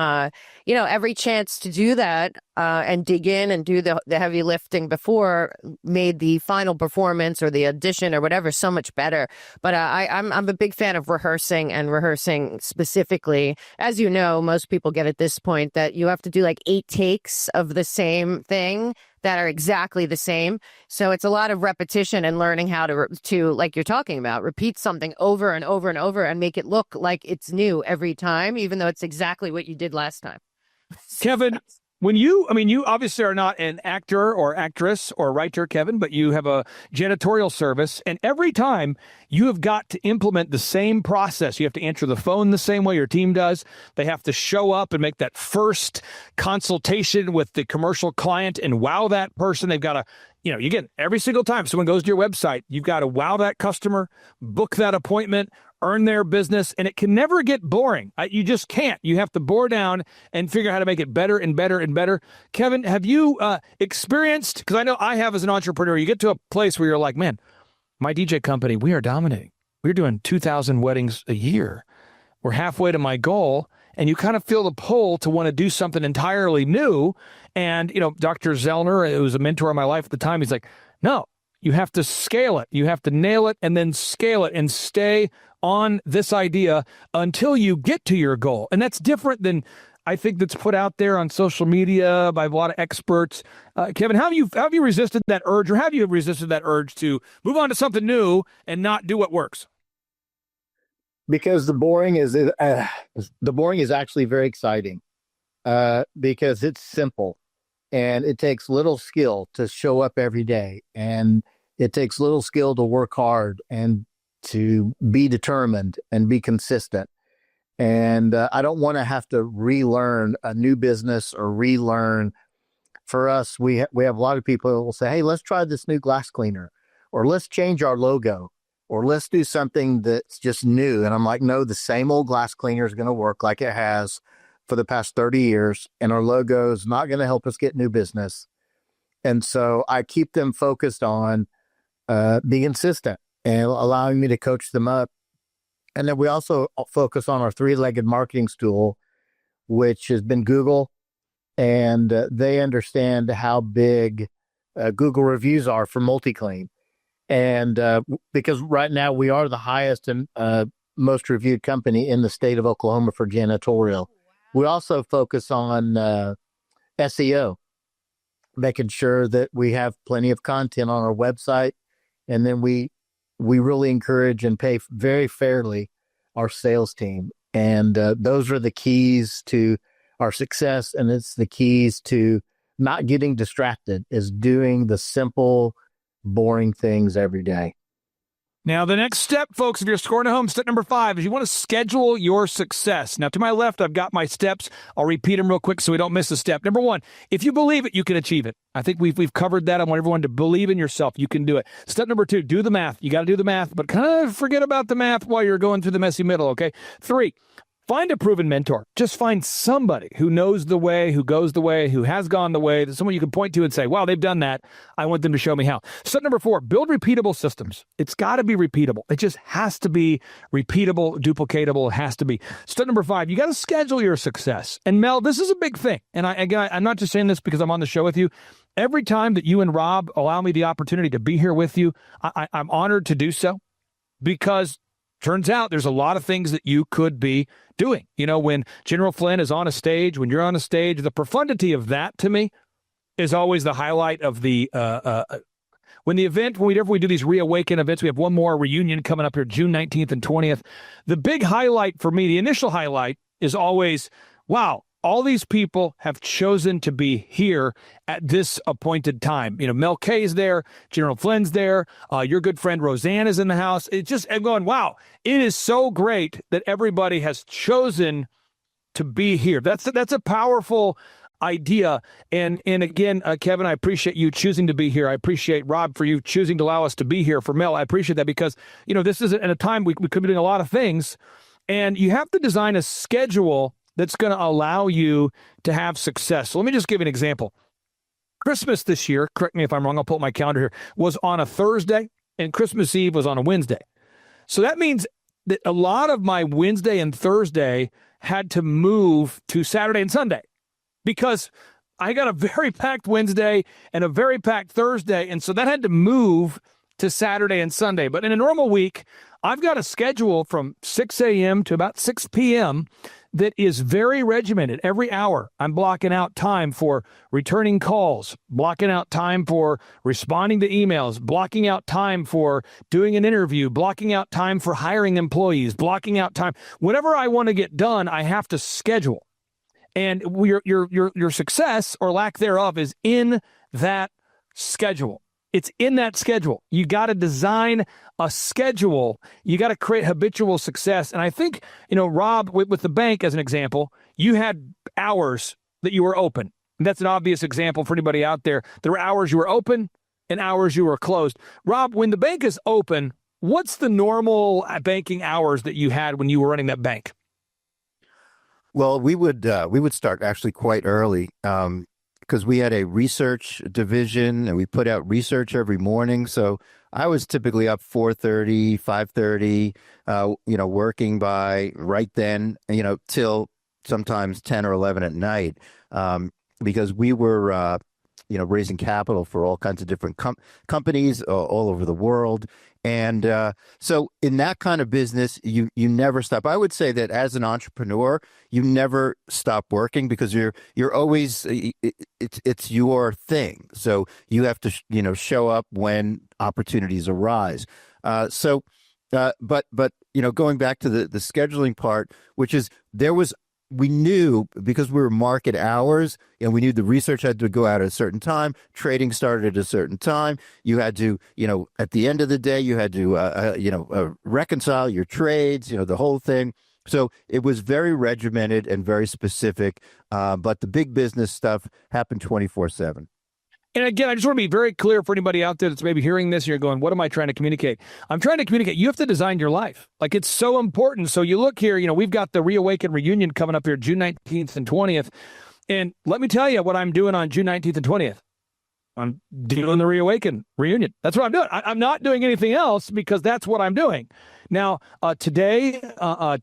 every chance to do that and dig in and do the heavy lifting before made the final performance or the audition or whatever so much better. But I'm a big fan of rehearsing specifically. As you know, most people get at this point that you have to do like 8 takes of the same thing that are exactly the same. So it's a lot of repetition and learning how to, like you're talking about, repeat something over and over and over and make it look like it's new every time, even though it's exactly what you did last time. Kevin, you obviously are not an actor or actress or writer, Kevin, but you have a janitorial service. And every time you have got to implement the same process. You have to answer the phone the same way your team does. They have to show up and make that first consultation with the commercial client and wow that person. They've got to, you get every single time someone goes to your website, you've got to wow that customer, book that appointment, earn their business, and it can never get boring. You just can't. You have to bore down and figure out how to make it better and better and better. Kevin, have you experienced, because I know I have as an entrepreneur, you get to a place where you're like, man, my DJ company, we are dominating. We're doing 2,000 weddings a year. We're halfway to my goal, and you kind of feel the pull to want to do something entirely new. And, Dr. Zellner, who was a mentor in my life at the time, he's like, no, you have to scale it. You have to nail it and then scale it and stay on this idea until you get to your goal. And that's different than I think that's put out there on social media by a lot of experts. Kevin, how have you resisted that urge, or have you resisted that urge to move on to something new and not do what works? Because the boring is actually very exciting because it's simple and it takes little skill to show up every day. And It takes little skill to work hard and to be determined and be consistent. And I don't want to have to relearn a new business or relearn. For us, we have a lot of people who will say, "Hey, let's try this new glass cleaner," or "Let's change our logo," or "Let's do something that's just new." And I'm like, "No, the same old glass cleaner is going to work like it has for the past 30 years, and our logo is not going to help us get new business." And so I keep them focused on being consistent and allowing me to coach them up. And then we also focus on our three-legged marketing stool, which has been Google, and they understand how big Google reviews are for multi-clean. And because right now we are the highest and most reviewed company in the state of Oklahoma for janitorial. We also focus on SEO, making sure that we have plenty of content on our website. And then we really encourage and pay very fairly our sales team. And those are the keys to our success. And it's the keys to not getting distracted, is doing the simple, boring things every day. Now, the next step, folks, if you're scoring at home, step number 5 is you want to schedule your success. Now, to my left, I've got my steps. I'll repeat them real quick so we don't miss a step. Number 1, if you believe it, you can achieve it. I think we've covered that. I want everyone to believe in yourself. You can do it. Step number 2, do the math. You got to do the math, but kind of forget about the math while you're going through the messy middle, okay? 3, find a proven mentor. Just find somebody who knows the way, who goes the way, who has gone the way, someone you can point to and say, wow, they've done that. I want them to show me how. Step number 4, build repeatable systems. It's got to be repeatable. It just has to be repeatable, duplicatable. It has to be. Step number 5, you got to schedule your success. And Mel, this is a big thing. And I'm not just saying this because I'm on the show with you. Every time that you and Rob allow me the opportunity to be here with you, I'm honored to do so, because turns out there's a lot of things that you could be doing. You know, when General Flynn is on a stage, when you're on a stage, the profundity of that to me is always the highlight of the, whenever we do these reawaken events, we have one more reunion coming up here, June 19th and 20th. The big highlight for me, the initial highlight, is always, wow, all these people have chosen to be here at this appointed time. You know, Mel Kay's there, General Flynn's there, your good friend Roseanne is in the house. It's just, I'm going, wow, it is so great that everybody has chosen to be here. That's a powerful idea. And again, Kevin, I appreciate you choosing to be here. I appreciate Rob for you choosing to allow us to be here. For Mel, I appreciate that, because, you know, this is at a time we could be doing a lot of things, and you have to design a schedule that's going to allow you to have success. So let me just give you an example. Christmas this year, correct me if I'm wrong, I'll pull up my calendar here, was on a Thursday, and Christmas Eve was on a Wednesday. So that means that a lot of my Wednesday and Thursday had to move to Saturday and Sunday, because I got a very packed Wednesday and a very packed Thursday, and so that had to move to Saturday and Sunday. But in a normal week, I've got a schedule from 6 a.m. to about 6 p.m. that is very regimented. Every hour, I'm blocking out time for returning calls, blocking out time for responding to emails, blocking out time for doing an interview, blocking out time for hiring employees, blocking out time. Whatever I want to get done, I have to schedule. And your success or lack thereof is in that schedule. It's in that schedule. You got to design a schedule. You got to create habitual success. And I think, you know, Rob, with the bank as an example, you had hours that you were open. And that's an obvious example for anybody out there. There were hours you were open and hours you were closed. Rob, when the bank is open, what's the normal banking hours that you had when you were running that bank? Well, we would start actually quite early, because we had a research division and we put out research every morning. So I was typically up 4:30, 5:30, working by right then, till sometimes 10 or 11 at night, because we were, raising capital for all kinds of different companies all over the world. And so in that kind of business, you never stop. I would say that as an entrepreneur, you never stop working, because you're always, it's your thing. So you have to, show up when opportunities arise. But going back to the scheduling part, which is there was we knew, because we were market hours, and we knew the research had to go out at a certain time, trading started at a certain time. You had to, at the end of the day, you had to, reconcile your trades, the whole thing. So it was very regimented and very specific. But the big business stuff happened 24/7. And again, I just want to be very clear for anybody out there that's maybe hearing this and you're going, what am I trying to communicate? I'm trying to communicate. You have to design your life. Like, it's so important. So you look here, we've got the Reawaken reunion coming up here June 19th and 20th. And let me tell you what I'm doing on June 19th and 20th. I'm doing the Reawaken reunion. That's what I'm doing. I'm not doing anything else because that's what I'm doing. Now, today,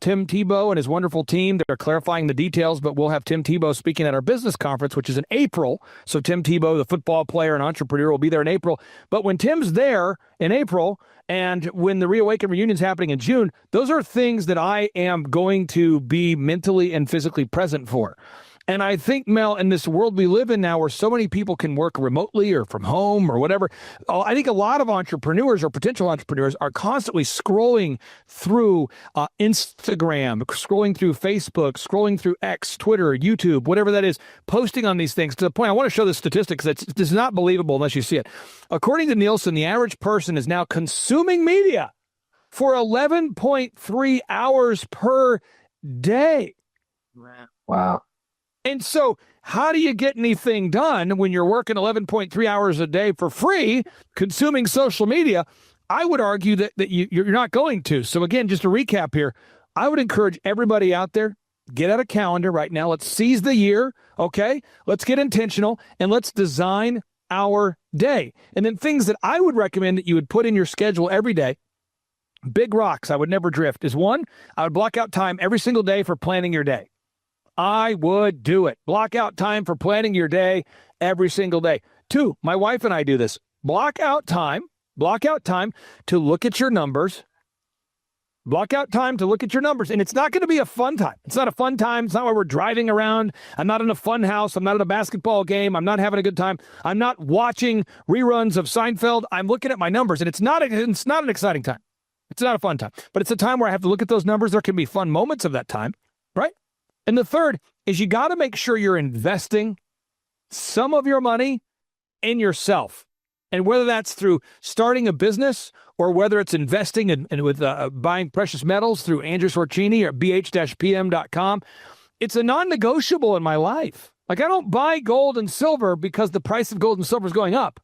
Tim Tebow and his wonderful team, they're clarifying the details, but we'll have Tim Tebow speaking at our business conference, which is in April. So Tim Tebow, the football player and entrepreneur, will be there in April. But when Tim's there in April and when the Reawaken reunion is happening in June, those are things that I am going to be mentally and physically present for. And I think, Mel, in this world we live in now where so many people can work remotely or from home or whatever, I think a lot of entrepreneurs or potential entrepreneurs are constantly scrolling through Instagram, scrolling through Facebook, scrolling through X, Twitter, YouTube, whatever that is, posting on these things to the point. I want to show this statistic because it's not believable unless you see it. According to Nielsen, the average person is now consuming media for 11.3 hours per day. Wow. And so how do you get anything done when you're working 11.3 hours a day for free, consuming social media? I would argue that you're not going to. So again, just to recap here, I would encourage everybody out there, get out a calendar right now. Let's seize the year, okay? Let's get intentional, and let's design our day. And then things that I would recommend that you would put in your schedule every day, big rocks I would never drift, is one, I would block out time every single day for planning your day. I would do it. Block out time for planning your day every single day. Two, my wife and I do this. Block out time to look at your numbers. Block out time to look at your numbers. And it's not going to be a fun time. It's not a fun time. It's not where we're driving around. I'm not in a fun house. I'm not at a basketball game. I'm not having a good time. I'm not watching reruns of Seinfeld. I'm looking at my numbers, and it's not an exciting time. It's not a fun time. But it's a time where I have to look at those numbers. There can be fun moments of that time, right? And the third is you got to make sure you're investing some of your money in yourself. And whether that's through starting a business or whether it's investing with buying precious metals through Andrew Sorcini or bh-pm.com, it's a non-negotiable in my life. Like, I don't buy gold and silver because the price of gold and silver is going up.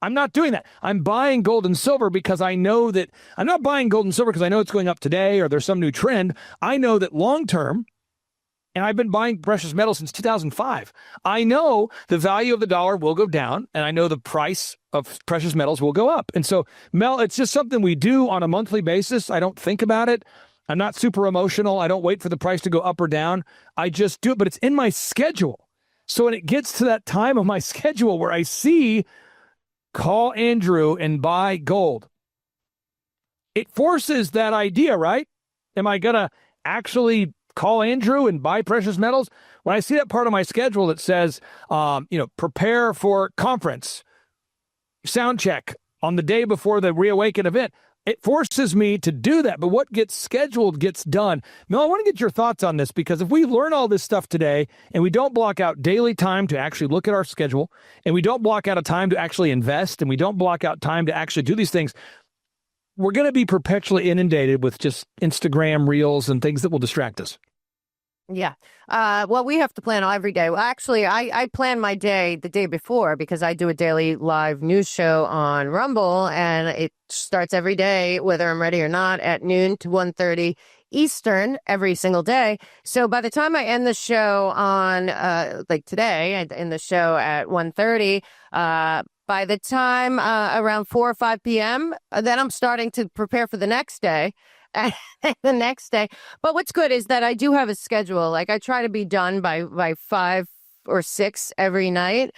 I'm not doing that. I'm buying gold and silver because I know that I'm not buying gold and silver because I know it's going up today or there's some new trend. I know that long term, and I've been buying precious metals since 2005. I know the value of the dollar will go down, and I know the price of precious metals will go up. And so, Mel, it's just something we do on a monthly basis. I don't think about it. I'm not super emotional. I don't wait for the price to go up or down. I just do it, but it's in my schedule. So when it gets to that time of my schedule where I see call Andrew and buy gold, it forces that idea, right? Am I going to actually call Andrew and buy precious metals? When I see that part of my schedule that says, prepare for conference, sound check on the day before the Reawaken event, it forces me to do that. But what gets scheduled gets done. Mel, I want to get your thoughts on this, because if we learn all this stuff today and we don't block out daily time to actually look at our schedule, and we don't block out a time to actually invest, and we don't block out time to actually do these things, we're going to be perpetually inundated with just Instagram reels and things that will distract us. Yeah. Well, we have to plan every day. Well, actually, I plan my day the day before because I do a daily live news show on Rumble, and it starts every day, whether I'm ready or not, at noon to 1:30 Eastern every single day. So by the time I end the show on, like today, I end the show at 1:30, by the time around 4 or 5 p.m., then I'm starting to prepare for the next day. The next day. But what's good is that I do have a schedule. Like, I try to be done by 5 or 6 every night,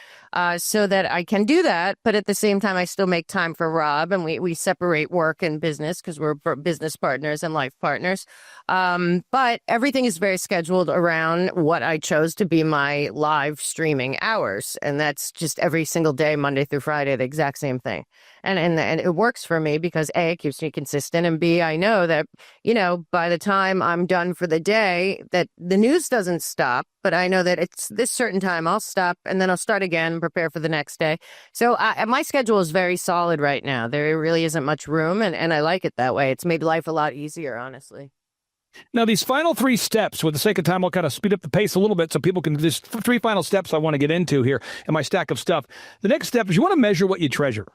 so that I can do that. But at the same time, I still make time for Rob, and we separate work and business because we're business partners and life partners. But everything is very scheduled around what I chose to be my live streaming hours. And that's just every single day, Monday through Friday, the exact same thing. And it works for me because A, it keeps me consistent, and B, I know that, by the time I'm done for the day, that the news doesn't stop, but I know that it's this certain time I'll stop and then I'll start again, prepare for the next day. So my schedule is very solid right now. There really isn't much room, and I like it that way. It's made life a lot easier, honestly. Now, these final 3 steps, for the sake of time, I'll kind of speed up the pace a little bit so people can, there's 3 final steps I want to get into here in my stack of stuff. The next step is you want to measure what you treasure.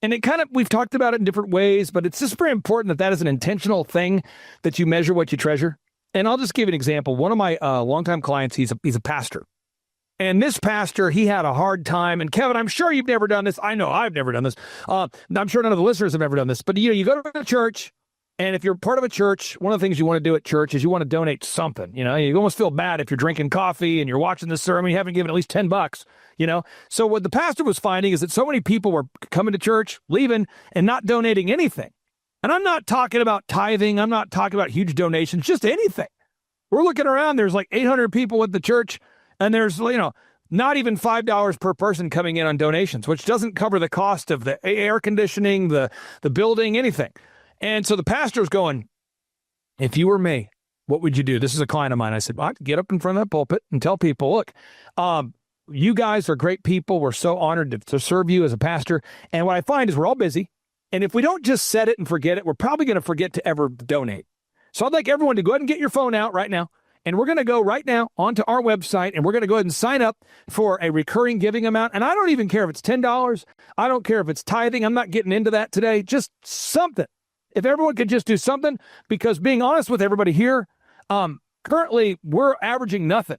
And we've talked about it in different ways, but it's just very important that is an intentional thing, that you measure what you treasure. And I'll just give you an example. One of my longtime clients, he's a pastor. And this pastor, he had a hard time. And Kevin, I'm sure you've never done this. I know I've never done this. I'm sure none of the listeners have ever done this. But, you go to a church. And if you're part of a church, one of the things you want to do at church is you want to donate something. You almost feel bad if you're drinking coffee and you're watching the sermon, you haven't given at least $10, So what the pastor was finding is that so many people were coming to church, leaving, and not donating anything. And I'm not talking about tithing. I'm not talking about huge donations, just anything. We're looking around, there's like 800 people at the church, and there's, not even $5 per person coming in on donations, which doesn't cover the cost of the air conditioning, the building, anything. And so the pastor's going, if you were me, what would you do? This is a client of mine. I said, well, I'd get up in front of that pulpit and tell people, look, you guys are great people. We're so honored to serve you as a pastor. And what I find is we're all busy. And if we don't just set it and forget it, we're probably going to forget to ever donate. So I'd like everyone to go ahead and get your phone out right now. And we're going to go right now onto our website, and we're going to go ahead and sign up for a recurring giving amount. And I don't even care if it's $10. I don't care if it's tithing. I'm not getting into that today. Just something. If everyone could just do something, because being honest with everybody here, currently we're averaging nothing.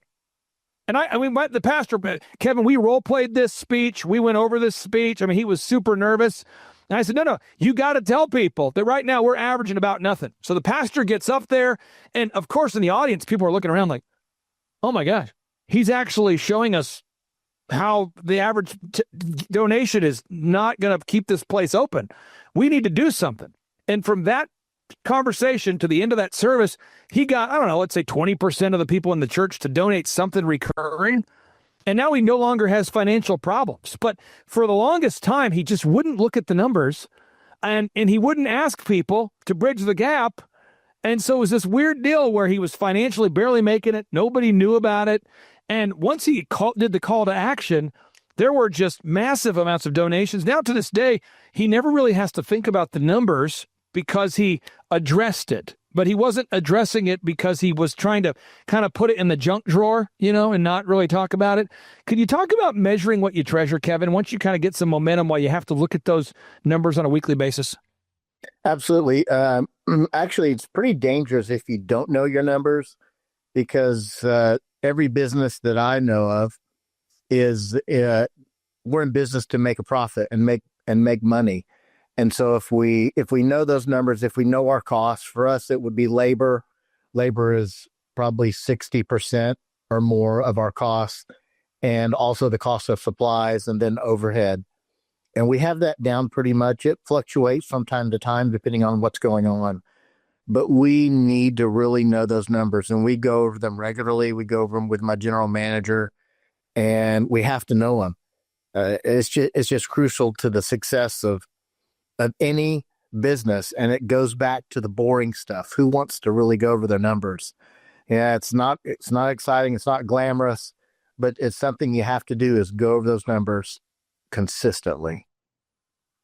And the pastor, Kevin, we role played this speech. We went over this speech. He was super nervous. And I said, no, you got to tell people that right now we're averaging about nothing. So the pastor gets up there. And of course, in the audience, people are looking around like, oh my gosh, he's actually showing us how the average donation is not going to keep this place open. We need to do something. And from that conversation to the end of that service, he got, let's say 20% of the people in the church to donate something recurring. And now he no longer has financial problems. But for the longest time, he just wouldn't look at the numbers, and he wouldn't ask people to bridge the gap. And so it was this weird deal where he was financially barely making it. Nobody knew about it. And once he did the call to action, there were just massive amounts of donations. Now to this day, he never really has to think about the numbers because he addressed it. But he wasn't addressing it because he was trying to kind of put it in the junk drawer, and not really talk about it. Could you talk about measuring what you treasure, Kevin, once you kind of get some momentum while you have to look at those numbers on a weekly basis? Absolutely. Actually, it's pretty dangerous if you don't know your numbers, because every business that I know of is we're in business to make a profit and make money. And so if we know those numbers, if we know our costs, for us, it would be labor. Labor is probably 60% or more of our costs, and also the cost of supplies and then overhead. And we have that down pretty much. It fluctuates from time to time, depending on what's going on. But we need to really know those numbers, and we go over them regularly. We go over them with my general manager, and we have to know them. It's just crucial to the success of any business, and it goes back to the boring stuff. Who wants to really go over their numbers? Yeah, it's not exciting, it's not glamorous, but it's something you have to do, is go over those numbers consistently.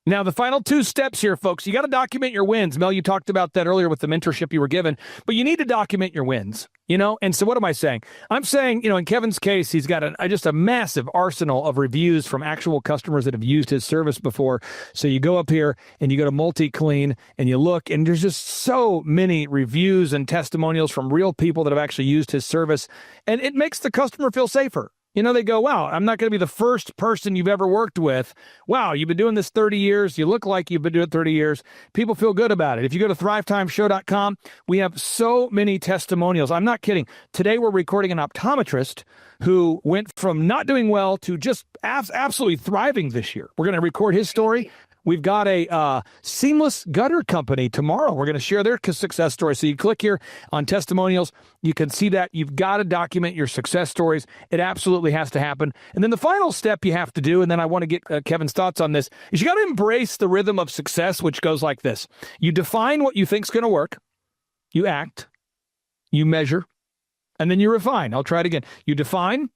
Now, the final 2 steps here, folks, you got to document your wins. Mel, you talked about that earlier with the mentorship you were given, but you need to document your wins, And so what am I saying? I'm saying, in Kevin's case, he's got just a massive arsenal of reviews from actual customers that have used his service before. So you go up here and you go to Multi-Clean and you look, and there's just so many reviews and testimonials from real people that have actually used his service. And it makes the customer feel safer. They go, wow, I'm not going to be the first person you've ever worked with. Wow, you've been doing this 30 years. You look like you've been doing it 30 years. People feel good about it. If you go to thrivetimeshow.com, we have so many testimonials. I'm not kidding. Today, we're recording an optometrist who went from not doing well to just absolutely thriving this year. We're going to record his story. we've got a seamless gutter company tomorrow. We're going to share their success story. So you click here on testimonials. You can see that you've got to document your success stories. It absolutely has to happen. And then the final step you have to do, and then I want to get Kevin's thoughts on this, is you got to embrace the rhythm of success, which goes like this. You define what you think's going to work. You act, you measure, and then you refine. I'll try it again. You define,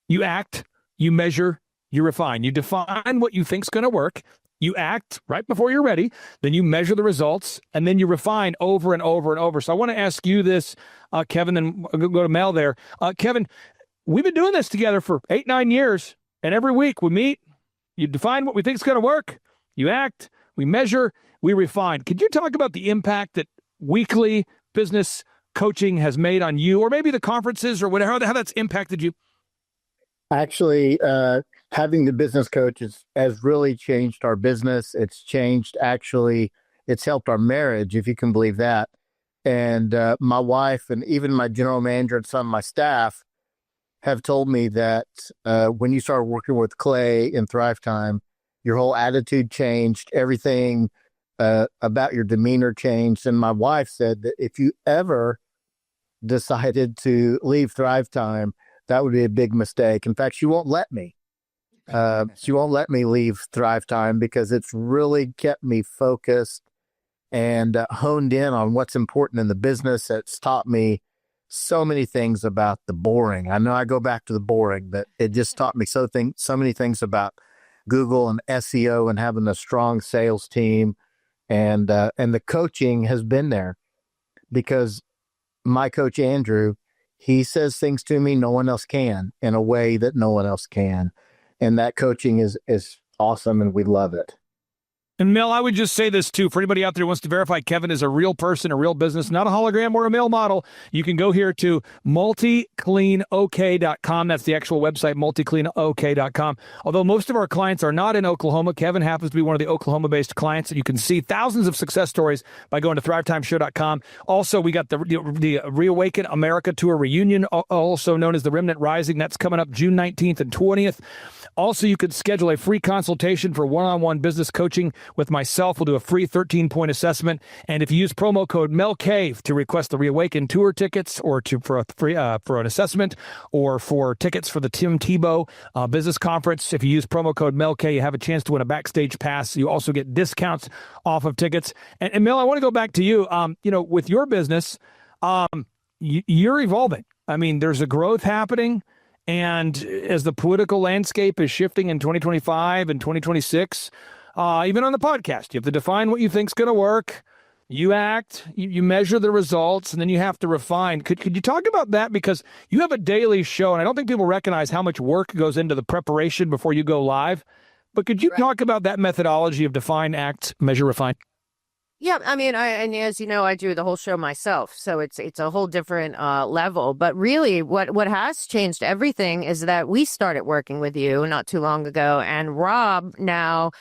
you act, you measure, you refine. You define what you think's going to work. You act right before you're ready. Then you measure the results, and then you refine over and over and over. So I want to ask you this, Kevin, and I'll go to Mel there. Kevin, we've been doing this together for 8-9 years, and every week we meet. You define what we think is going to work. You act, we measure, we refine. Could you talk about the impact that weekly business coaching has made on you, or maybe the conferences or whatever, how that's impacted you? Actually, having the business coaches has really changed our business. It's helped our marriage, if you can believe that. And my wife and even my general manager and some of my staff have told me that when you started working with Clay in Thrive Time, your whole attitude changed, everything about your demeanor changed. And my wife said that if you ever decided to leave Thrive Time, that would be a big mistake. In fact, she won't let me. She won't let me leave Thrive Time because it's really kept me focused and honed in on what's important in the business. It's taught me so many things about the boring. I know I go back to the boring, but it just taught me so many things about Google and SEO and having a strong sales team. And the coaching has been there because my coach, Andrew, he says things to me no one else can in a way that no one else can. And that coaching is awesome, and we love it. And Mel, I would just say this too, for anybody out there who wants to verify Kevin is a real person, a real business, not a hologram or a male model, you can go here to multicleanok.com. That's the actual website, multicleanok.com. Although most of our clients are not in Oklahoma, Kevin happens to be one of the Oklahoma-based clients, and you can see thousands of success stories by going to thrivetimeshow.com. Also, we got the Reawaken America Tour reunion, also known as the Remnant Rising. That's coming up June 19th and 20th. Also, you could schedule a free consultation for one-on-one business coaching with myself. We'll do a free 13-point assessment. And if you use promo code MELCAVE to request the Reawaken Tour tickets or for an assessment or for tickets for the Tim Tebow business conference, if you use promo code MELCAVE, you have a chance to win a backstage pass. You also get discounts off of tickets. And Mel, I want to go back to you. With your business, you're evolving. I mean, there's a growth happening. And as the political landscape is shifting in 2025 and 2026, even on the podcast, you have to define what you think is going to work. You act, you measure the results, and then you have to refine. Could you talk about that? Because you have a daily show, and I don't think people recognize how much work goes into the preparation before you go live. But could you talk about that methodology of define, act, measure, refine? Yeah, I mean, and as you know, I do the whole show myself, so it's a whole different level. But really, what has changed everything is that we started working with you not too long ago, and Rob now,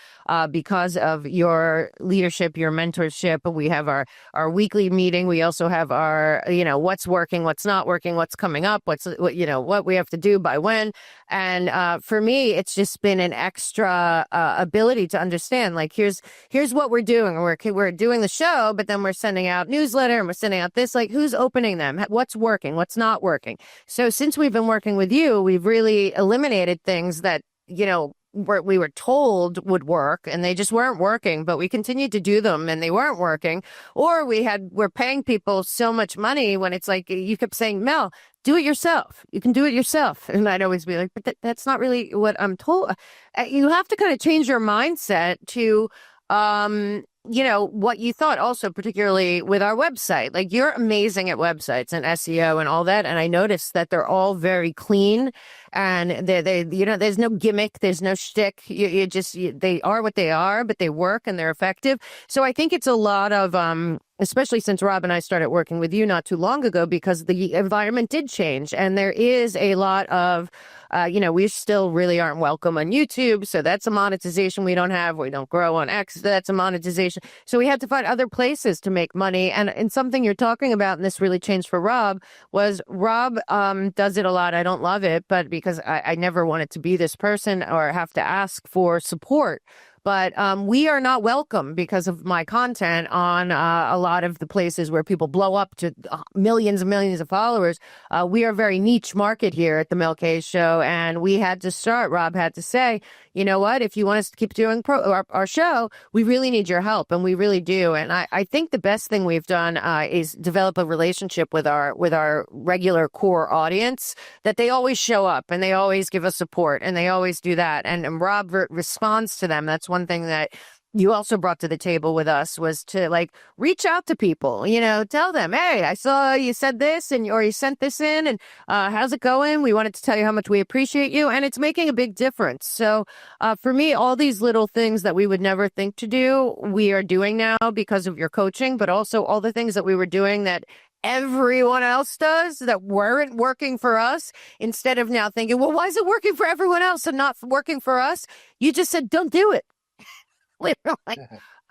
because of your leadership, your mentorship, we have our weekly meeting. We also have our what's working, what's not working, what's coming up, what we have to do by when. And for me, it's just been an extra ability to understand. Like here's what we're doing. We're doing the show, but then we're sending out newsletter and we're sending out this, like who's opening them, what's working, what's not working. So since we've been working with you, we've really eliminated things that, we were told would work and they just weren't working, but we continued to do them and they weren't working. Or we're paying people so much money when it's like, you kept saying, Mel, do it yourself. You can do it yourself. And I'd always be like, but that's not really what I'm told. You have to kind of change your mindset to, what you thought also, particularly with our website. Like you're amazing at websites and SEO and all that. And I noticed that they're all very clean and they there's no gimmick, there's no shtick. They are what they are, but they work and they're effective. So I think it's a lot of, especially since Rob and I started working with you not too long ago, because the environment did change and there is a lot of, we still really aren't welcome on YouTube. So that's a monetization we don't have. We don't grow on X. That's a monetization. So we had to find other places to make money. And something you're talking about, and this really changed for Rob, was Rob does it a lot. I don't love it, but because I never wanted to be this person or have to ask for support. but we are not welcome because of my content on a lot of the places where people blow up to millions and millions of followers. We are a very niche market here at the Mel K Show, and we had to start. Rob had to say, you know what, if you want us to keep doing our show, we really need your help, and we really do. And I think the best thing we've done is develop a relationship with our regular core audience, that they always show up and they always give us support and they always do that. And Rob responds to them. That's one thing that you also brought to the table with us, was to like reach out to people, tell them, hey, I saw you said this or you sent this in, and how's it going? We wanted to tell you how much we appreciate you, and it's making a big difference. So for me, all these little things that we would never think to do, we are doing now because of your coaching, but also all the things that we were doing that everyone else does that weren't working for us. Instead of now thinking, well, why is it working for everyone else and not working for us? You just said, don't do it. We were like,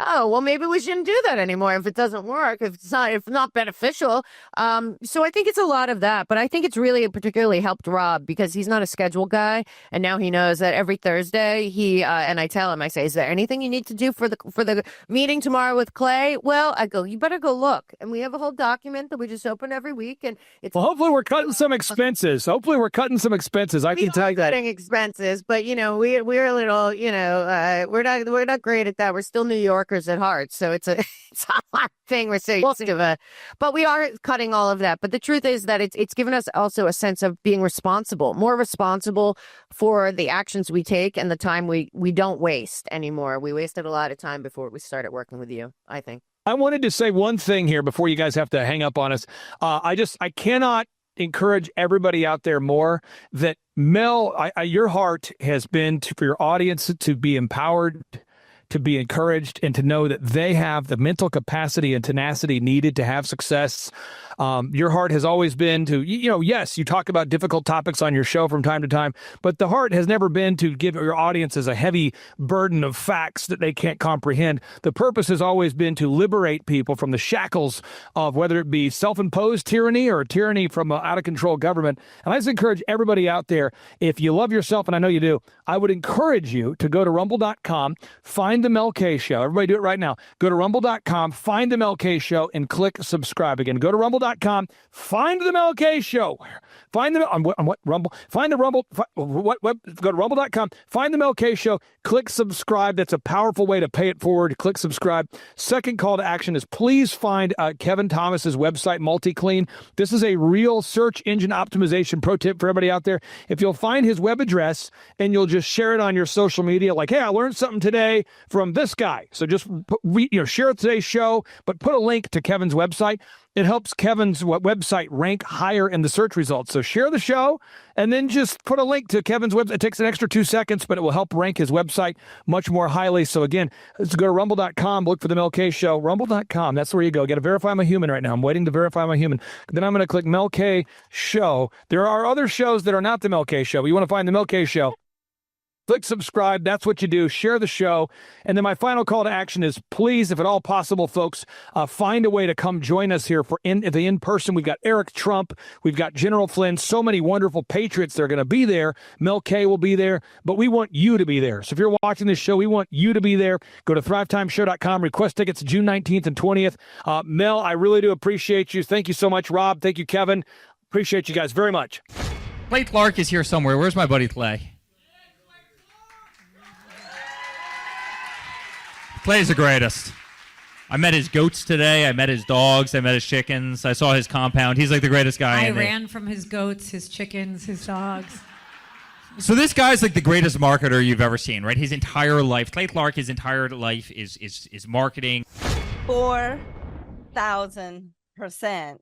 oh, well, maybe we shouldn't do that anymore if it doesn't work, if it's not beneficial. So I think it's a lot of that, but I think it's really particularly helped Rob because he's not a schedule guy, and now he knows that every Thursday and I tell him, I say, is there anything you need to do for the meeting tomorrow with Clay? Well, I go, you better go look, and we have a whole document that we just open every week, and it's hopefully we're cutting some expenses. I can tell you that. Cutting expenses, but we're a little, we're not great at that. We're still New Yorkers at heart, so it's a hard thing. We're so used to but we are cutting all of that. But the truth is that it's given us also a sense of being more responsible for the actions we take and the time we don't waste anymore. We wasted a lot of time before we started working with you, I think. I wanted to say one thing here before you guys have to hang up on us. I cannot encourage everybody out there more that Mel, your heart has been for your audience to be empowered, to be encouraged, and to know that they have the mental capacity and tenacity needed to have success. Your heart has always been to, yes, you talk about difficult topics on your show from time to time, but the heart has never been to give your audiences a heavy burden of facts that they can't comprehend. The purpose has always been to liberate people from the shackles of whether it be self-imposed tyranny or tyranny from an out-of-control government. And I just encourage everybody out there, if you love yourself, and I know you do, I would encourage you to go to rumble.com, find the Mel K Show. Everybody do it right now. Go to rumble.com, find the Mel K Show, and click subscribe. Again, go to rumble.com, find the Mel K Show. Find them on what Rumble. Find the Rumble. Go to rumble.com, find the Mel K Show, click subscribe. That's a powerful way to pay it forward. Click subscribe. Second call to action is please find Kevin Thomas's website, MultiClean. This is a real search engine optimization pro tip for everybody out there. If you'll find his web address and you'll just share it on your social media, like, hey, I learned something today from this guy. So just share today's show, but put a link to Kevin's website. It helps Kevin's website rank higher in the search results. So share the show and then just put a link to Kevin's website. It takes an extra 2 seconds, but it will help rank his website much more highly. So again, let's go to rumble.com, look for the Mel K Show. Rumble.com, that's where you go. Got to verify I'm a human right now. I'm waiting to verify I'm a human. Then I'm going to click Mel K Show. There are other shows that are not the Mel K Show. You want to find the Mel K Show. Click subscribe. That's what you do. Share the show. And then my final call to action is please, if at all possible, folks, find a way to come join us here for the in-person. We've got Eric Trump. We've got General Flynn. So many wonderful patriots that are going to be there. Mel K will be there. But we want you to be there. So if you're watching this show, we want you to be there. Go to thrivetimeshow.com. Request tickets June 19th and 20th. Mel, I really do appreciate you. Thank you so much, Rob. Thank you, Kevin. Appreciate you guys very much. Clay Clark is here somewhere. Where's my buddy Clay? Clay's the greatest. I met his goats today. I met his dogs. I met his chickens. I saw his compound. He's like the greatest guy. I ran from his goats, his chickens, his dogs. So this guy's like the greatest marketer you've ever seen, right? His entire life, Clay Clark, his entire life is marketing. 4,000%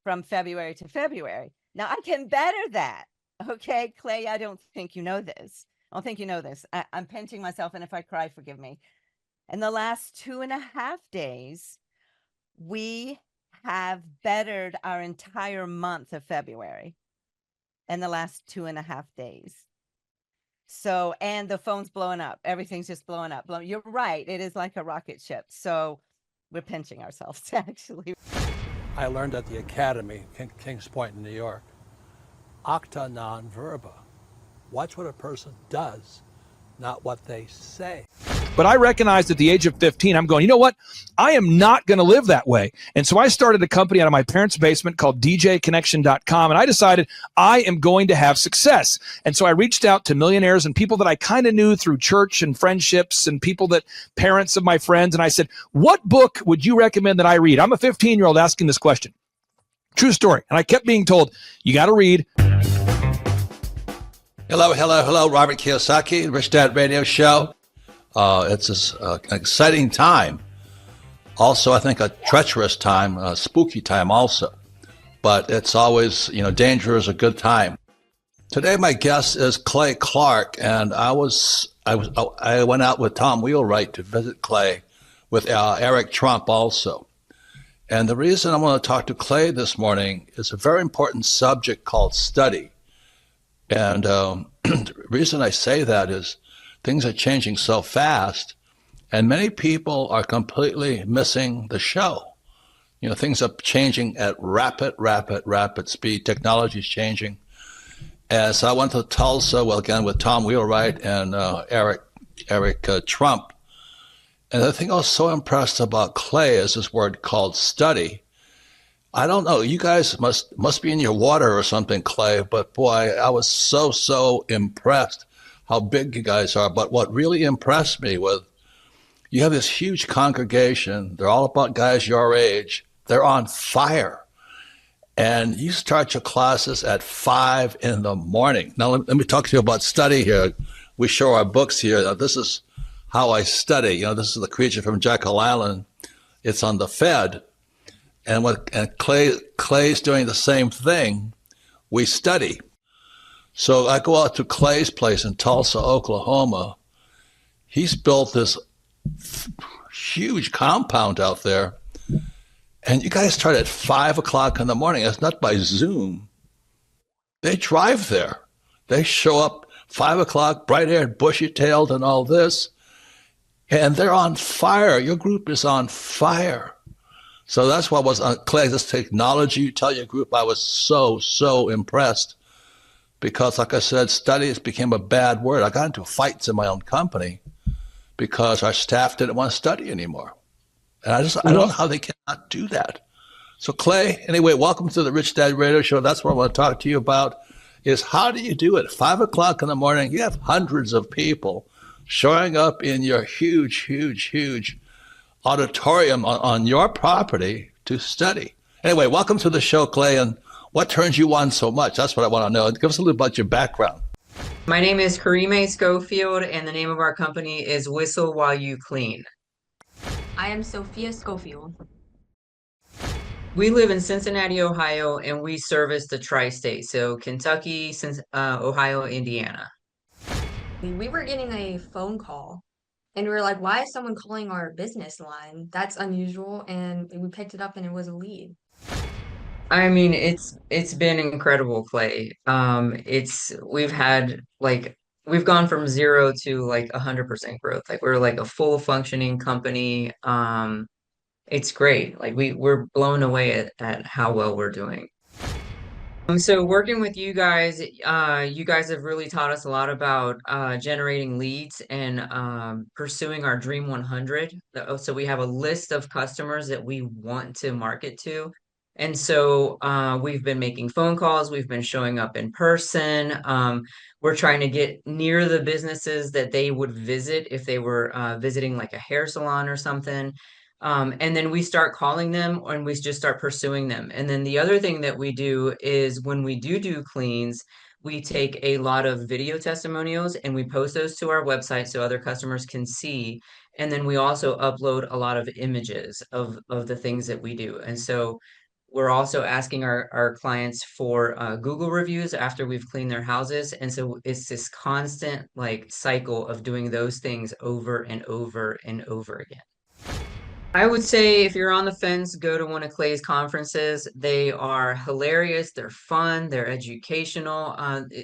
from February to February. Now I can better that. Okay, Clay, I don't think you know this. I don't think you know this. I'm pinching myself, and if I cry, forgive me. In the last 2.5 days, we have bettered our entire month of February in the last 2.5 days. So, and the phone's blowing up. Everything's just blowing up. You're right. It is like a rocket ship. So we're pinching ourselves, actually. I learned at the Academy, Kings Point in New York, acta non verba. Watch what a person does, not what they say. But I recognized at the age of 15, I'm going, you know what? I am not going to live that way. And so I started a company out of my parents' basement called djconnection.com. And I decided I am going to have success. And so I reached out to millionaires and people that I kind of knew through church and friendships and people that parents of my friends. And I said, what book would you recommend that I read? I'm a 15-year-old asking this question. True story. And I kept being told, you got to read. Hello, Robert Kiyosaki, Rich Dad Radio Show. It's an exciting time. Also, I think a treacherous time, a spooky time also. But it's always, danger is a good time. Today, my guest is Clay Clark, and I went out with Tom Wheelwright to visit Clay with Eric Trump also. And the reason I want to talk to Clay this morning is a very important subject called study. And the reason I say that is things are changing so fast, and many people are completely missing the show. Things are changing at rapid speed. Technology is changing. And so I went to Tulsa, again, with Tom Wheelwright and Eric Trump. And the thing I was so impressed about Clay is this word called study. I don't know, you guys must be in your water or something, Clay, but boy, I was so impressed how big you guys are. But what really impressed me was you have this huge congregation. They're all about guys your age. They're on fire. And you start your classes at 5 in the morning. Now, let me talk to you about study here. We show our books here. Now, this is how I study. This is the creature from Jekyll Island. It's on the Fed. And Clay's doing the same thing. We study. So I go out to Clay's place in Tulsa, Oklahoma. He's built this huge compound out there. And you guys start at 5 o'clock in the morning. It's not by Zoom. They drive there. They show up 5 o'clock, bright-haired, bushy-tailed, and all this. And they're on fire. Your group is on fire. So that's what was on Clay, this technology. You tell your group I was so impressed. Because, like I said, studies became a bad word. I got into fights in my own company because our staff didn't want to study anymore. And I don't know how they cannot do that. So Clay, anyway, welcome to the Rich Dad Radio Show. That's what I want to talk to you about is how do you do it? 5 o'clock in the morning, you have hundreds of people showing up in your huge auditorium on your property to study. Anyway, welcome to the show, Clay. And what turns you on so much? That's what I want to know. Give us a little about your background. My name is Karime Schofield, and the name of our company is Whistle While You Clean. I am Sophia Schofield. We live in Cincinnati, Ohio, and we service the tri-state, so Kentucky, Ohio, Indiana. We were getting a phone call, and we were like, why is someone calling our business line? That's unusual, and we picked it up, and it was a lead. I mean, it's been incredible, Clay. We've gone from 0 to 100% growth. We're like a full functioning company. It's great. We're blown away at how well we're doing. So working with you guys have really taught us a lot about generating leads and pursuing our Dream 100. So we have a list of customers that we want to market to. And so we've been making phone calls, we've been showing up in person. We're trying to get near the businesses that they would visit if they were visiting like a hair salon or something. And then we start calling them and we just start pursuing them. And then the other thing that we do is when we do cleans, we take a lot of video testimonials and we post those to our website so other customers can see. And then we also upload a lot of images of the things that we do. And so we're also asking our clients for Google reviews after we've cleaned their houses. And so it's this constant cycle of doing those things over and over and over again. I would say if you're on the fence, go to one of Clay's conferences. They are hilarious. They're fun. They're educational.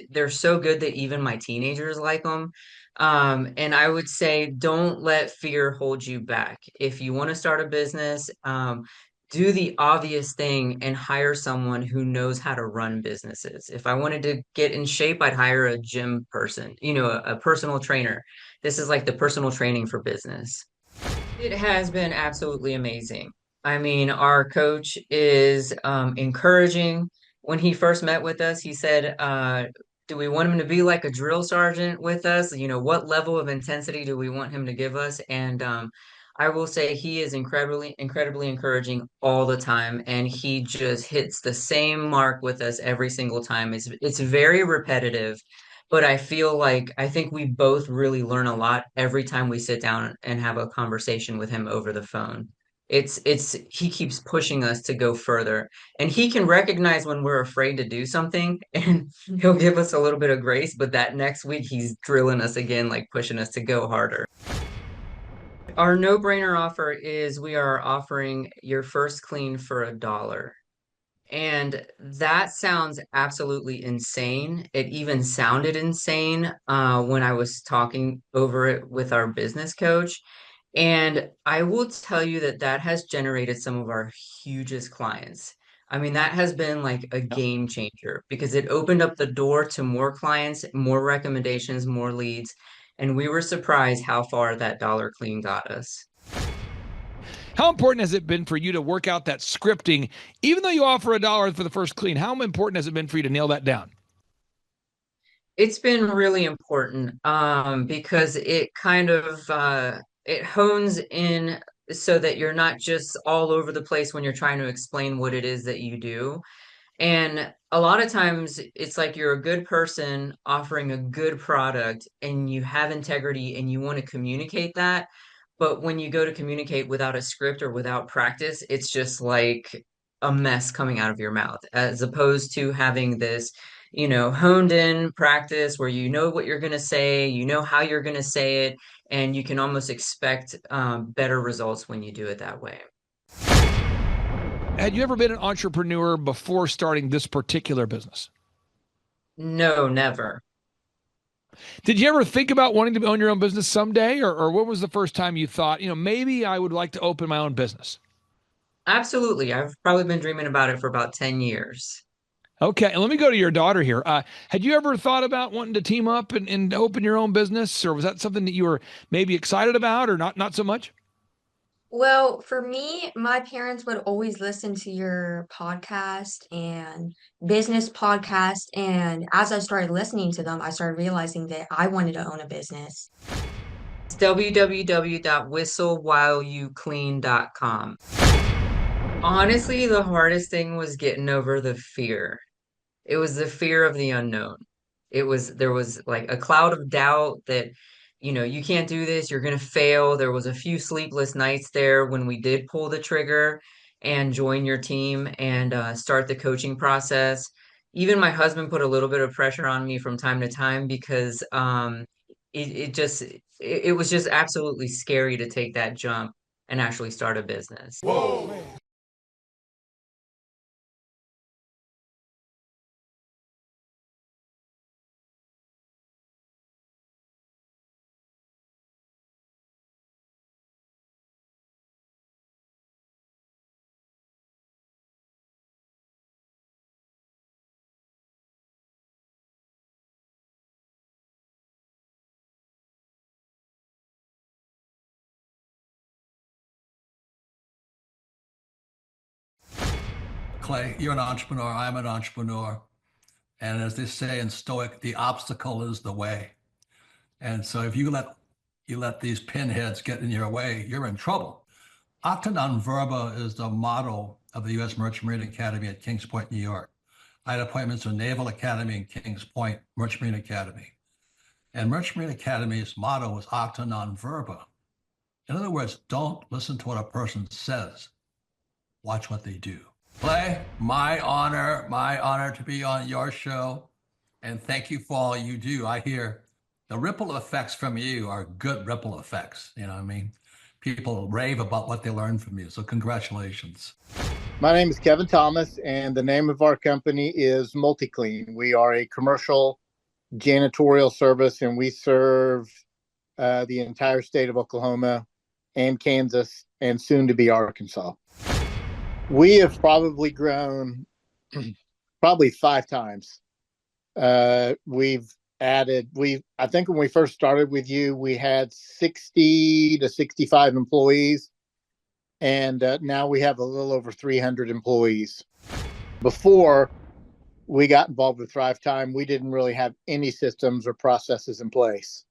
They're so good that even my teenagers like them. And I would say don't let fear hold you back. If you want to start a business, do the obvious thing and hire someone who knows how to run businesses. If I wanted to get in shape, I'd hire a gym person, a personal trainer. This is like the personal training for business. It has been absolutely amazing. I mean, our coach is encouraging. When he first met with us, he said, do we want him to be like a drill sergeant with us? What level of intensity do we want him to give us? And I will say he is incredibly, incredibly encouraging all the time, and he just hits the same mark with us every single time. It's very repetitive, but I think we both really learn a lot every time we sit down and have a conversation with him over the phone. He keeps pushing us to go further, and he can recognize when we're afraid to do something, and he'll give us a little bit of grace, but that next week he's drilling us again, like pushing us to go harder. Our no-brainer offer is we are offering your first clean for $1. And that sounds absolutely insane. It even sounded insane when I was talking over it with our business coach. And I will tell you that that has generated some of our hugest clients. I mean, that has been like a game changer because it opened up the door to more clients, more recommendations, more leads. And we were surprised how far that dollar clean got us. How important has it been for you to work out that scripting, even though you offer $1 for the first clean? How important has it been for you to nail that down? It's been really important because it kind of it hones in so that you're not just all over the place when you're trying to explain what it is that you do. And a lot of times it's like you're a good person offering a good product and you have integrity and you want to communicate that. But when you go to communicate without a script or without practice, it's just like a mess coming out of your mouth, as opposed to having this, honed in practice where you know what you're going to say, you know how you're going to say it, and you can almost expect better results when you do it that way. Had you ever been an entrepreneur before starting this particular business? No, never. Did you ever think about wanting to own your own business someday? Or what was the first time you thought, maybe I would like to open my own business? Absolutely. I've probably been dreaming about it for about 10 years. Okay, and let me go to your daughter here. Had you ever thought about wanting to team up and open your own business, or was that something that you were maybe excited about, or not so much? Well, for me, my parents would always listen to your podcast and business podcast. And as I started listening to them, I started realizing that I wanted to own a business. It's www.whistlewhileyouclean.com. Honestly, the hardest thing was getting over the fear. It was the fear of the unknown. There was like a cloud of doubt that, you can't do this, you're going to fail. There was a few sleepless nights there when we did pull the trigger and join your team and start the coaching process. Even my husband put a little bit of pressure on me from time to time because it was just absolutely scary to take that jump and actually start a business. Whoa. Clay, you're an entrepreneur. I'm an entrepreneur. And as they say in Stoic, the obstacle is the way. And so if you let these pinheads get in your way, you're in trouble. Acta non verba is the motto of the U.S. Merchant Marine Academy at Kings Point, New York. I had appointments with Naval Academy and Kings Point Merchant Marine Academy. And Merchant Marine Academy's motto was acta non verba. In other words, don't listen to what a person says. Watch what they do. Clay, my honor to be on your show. And thank you for all you do. I hear the ripple effects from you are good ripple effects. You know what I mean? People rave about what they learn from you. So congratulations. My name is Kevin Thomas, and the name of our company is MultiClean. We are a commercial janitorial service, and we serve the entire state of Oklahoma and Kansas and soon to be Arkansas. We have probably grown probably 5 times. I think when we first started with you, we had 60 to 65 employees. And now we have a little over 300 employees. Before we got involved with Thrive Time, we didn't really have any systems or processes in place.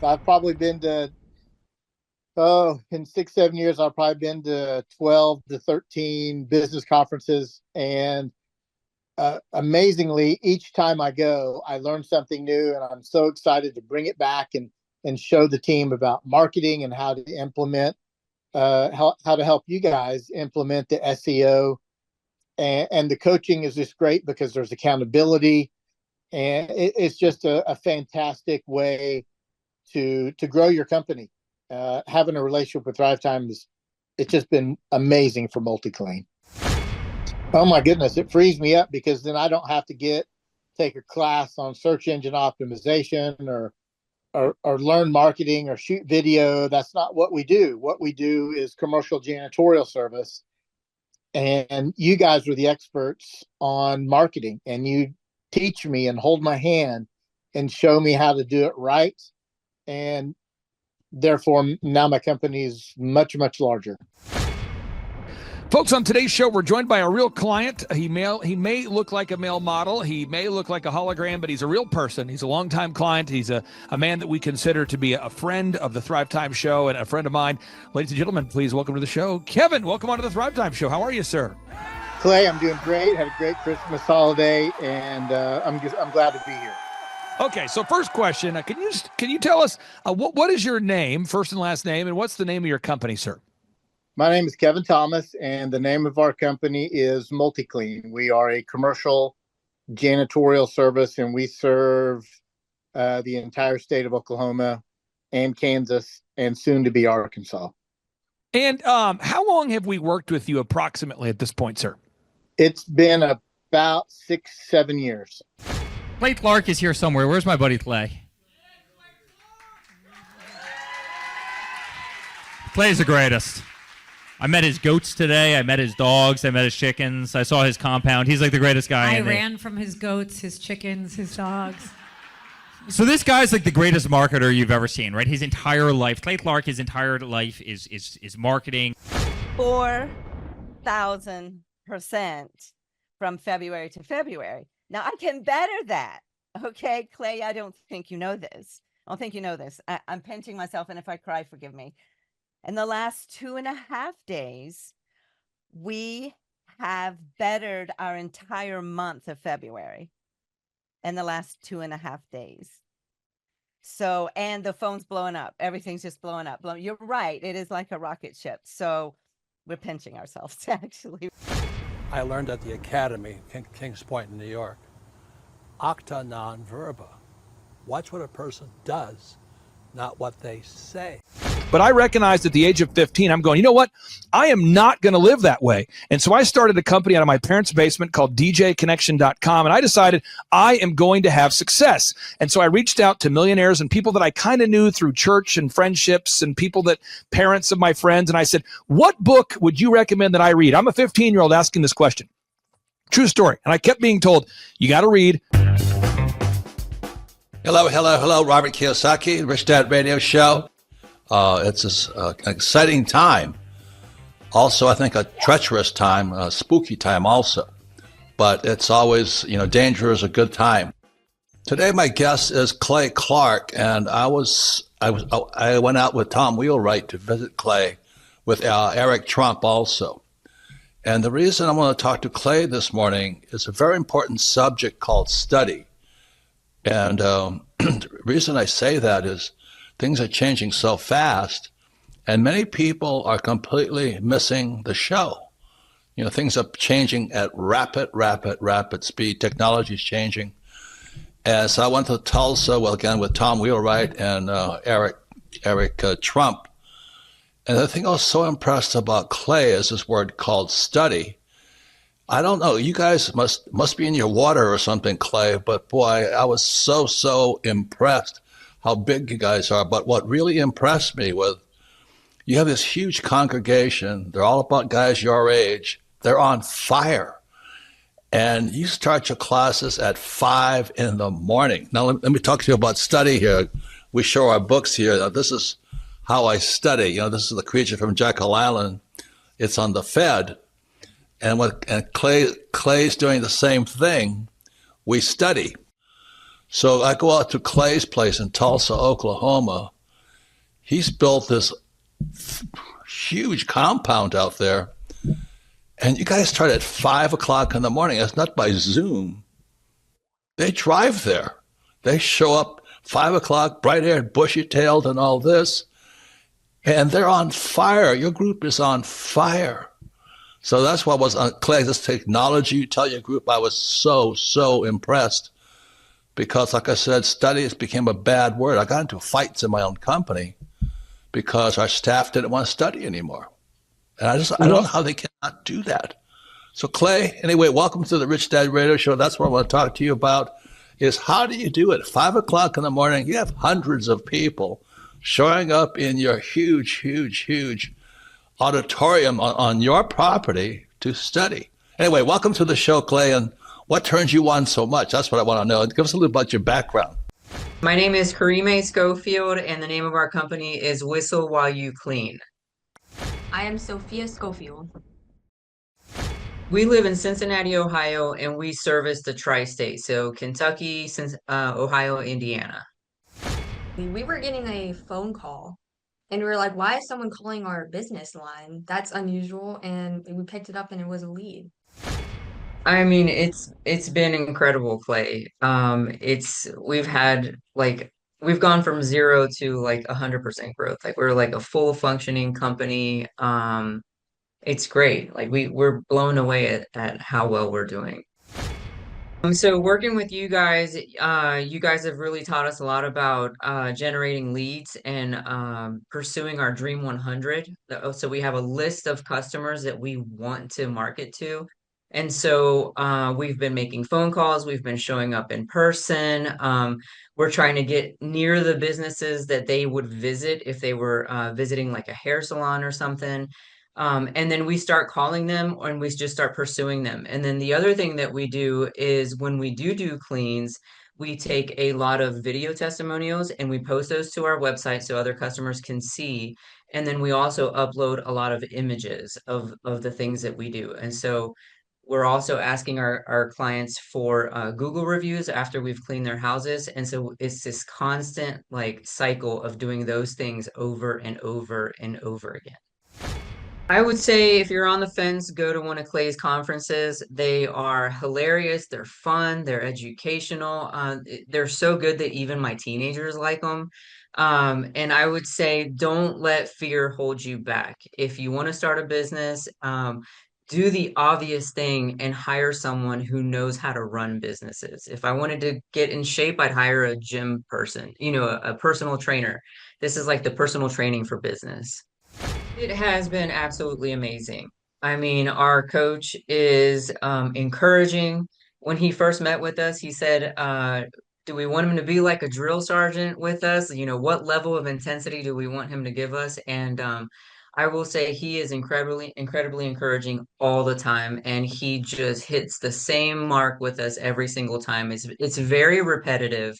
So I've probably been to, in 6, 7 years, I've probably been to 12 to 13 business conferences. And amazingly, each time I go, I learn something new, and I'm so excited to bring it back and show the team about marketing and how to implement, how to help you guys implement the SEO. And the coaching is just great because there's accountability, and it's just a fantastic way to grow your company. Having a relationship with Thrive Time it's just been amazing for MultiClean. Oh my goodness, it frees me up because then I don't have to take a class on search engine optimization or learn marketing or shoot video. That's not what we do. What we do is commercial janitorial service. And you guys are the experts on marketing, and you teach me and hold my hand and show me how to do it right. And therefore, now my company is much, much larger. Folks, on today's show, we're joined by a real client. He may look like a male model. He may look like a hologram, but he's a real person. He's a longtime client. He's a man that we consider to be a friend of the Thrive Time Show and a friend of mine. Ladies and gentlemen, please welcome to the show, Kevin. Welcome on to the Thrive Time Show. How are you, sir? Clay, I'm doing great. Had a great Christmas holiday, and I'm glad to be here. Okay, so first question, can you tell us what is your name, first and last name, and what's the name of your company, sir? My name is Kevin Thomas, and the name of our company is MultiClean. We are a commercial janitorial service, and we serve the entire state of Oklahoma and Kansas and soon to be Arkansas. And how long have we worked with you approximately at this point, sir? It's been about 6, 7 years. Clay Clark is here somewhere. Where's my buddy Clay? Clay's the greatest. I met his goats today. I met his dogs. I met his chickens. I saw his compound. He's like the greatest guy. I ran from his goats, his chickens, his dogs. So this guy's like the greatest marketer you've ever seen, right? His entire life, Clay Clark, his entire life is marketing. 4,000% from February to February. Now I can better that. Okay, Clay, I don't think you know this. I'm pinching myself, and if I cry, forgive me. In the last 2.5 days, we have bettered our entire month of February in the last 2.5 days. So, and the phone's blowing up. Everything's just blowing up. You're right. It is like a rocket ship. So we're pinching ourselves, actually. I learned at the Academy, Kings Point in New York, acta non verba. Watch what a person does, not what they say. But I recognized at the age of 15, I'm going, you know what? I am not going to live that way. And so I started a company out of my parents' basement called djconnection.com. And I decided I am going to have success. And so I reached out to millionaires and people that I kind of knew through church and friendships and parents of my friends. And I said, what book would you recommend that I read? I'm a 15-year-old asking this question. True story. And I kept being told, you got to read. Hello, Robert Kiyosaki, Rich Dad Radio Show. It's an exciting time. Also, I think a treacherous time, a spooky time also. But it's always, danger is a good time. Today, my guest is Clay Clark, and I went out with Tom Wheelwright to visit Clay with Eric Trump also. And the reason I want to talk to Clay this morning is a very important subject called study. And the reason I say that is things are changing so fast, and many people are completely missing the show. Things are changing at rapid speed. Technology is changing. And so I went to Tulsa, again, with Tom Wheelwright and Eric Trump. And the thing I was so impressed about Clay is this word called study. I don't know, you guys must be in your water or something, Clay, but boy, I was so impressed how big you guys are. But what really impressed me You have this huge congregation. They're all about guys your age. They're on fire. And you start your classes at 5 in the morning. Now, let me talk to you about study here. We show our books here. Now, this is how I study. You know, this is the creature from Jekyll Island. It's on the Fed. And Clay's doing the same thing. We study. So I go out to Clay's place in Tulsa, Oklahoma. He's built this huge compound out there. And you guys start at 5 o'clock in the morning. It's not by Zoom. They drive there. They show up 5 o'clock, bright-haired, bushy-tailed, and all this. And they're on fire. Your group is on fire. So that's what was on Clay, this technology you tell your group. I was so impressed because, like I said, studies became a bad word. I got into fights in my own company because our staff didn't want to study anymore. And I don't know how they cannot do that. So Clay, anyway, welcome to the Rich Dad Radio Show. That's what I want to talk to you about is how do you do it? 5 o'clock in the morning, you have hundreds of people showing up in your huge auditorium on your property to study. Anyway, welcome to the show, Clay, and what turns you on so much? That's what I want to know. Give us a little about your background. My name is Karime Schofield, and the name of our company is Whistle While You Clean. I am Sophia Schofield. We live in Cincinnati, Ohio, and we service the tri-state, so Kentucky, Ohio, Indiana. We were getting a phone call and we were like, why is someone calling our business line? That's unusual. And we picked it up and it was a lead. I mean, it's been incredible, Clay. We've gone from 0 to like 100% growth. Like we're like a full functioning company. It's great. Like we're blown away at how well we're doing. So working with you guys have really taught us a lot about generating leads and pursuing our Dream 100. So we have a list of customers that we want to market to. And so we've been making phone calls, we've been showing up in person. We're trying to get near the businesses that they would visit if they were visiting like a hair salon or something. And then we start calling them and we just start pursuing them. And then the other thing that we do is when we do cleans, we take a lot of video testimonials and we post those to our website so other customers can see. And then we also upload a lot of images of the things that we do. And so we're also asking our clients for Google reviews after we've cleaned their houses. And so it's this constant like cycle of doing those things over and over and over again. I would say if you're on the fence, go to one of Clay's conferences. They are hilarious. They're fun. They're educational. They're so good that even my teenagers like them. And I would say don't let fear hold you back. If you want to start a business, do the obvious thing and hire someone who knows how to run businesses. If I wanted to get in shape, I'd hire a gym person, a personal trainer. This is like the personal training for business. It has been absolutely amazing. I mean, our coach is encouraging. When he first met with us, he said, do we want him to be like a drill sergeant with us? What level of intensity do we want him to give us? And I will say he is incredibly encouraging all the time. And he just hits the same mark with us every single time. It's very repetitive.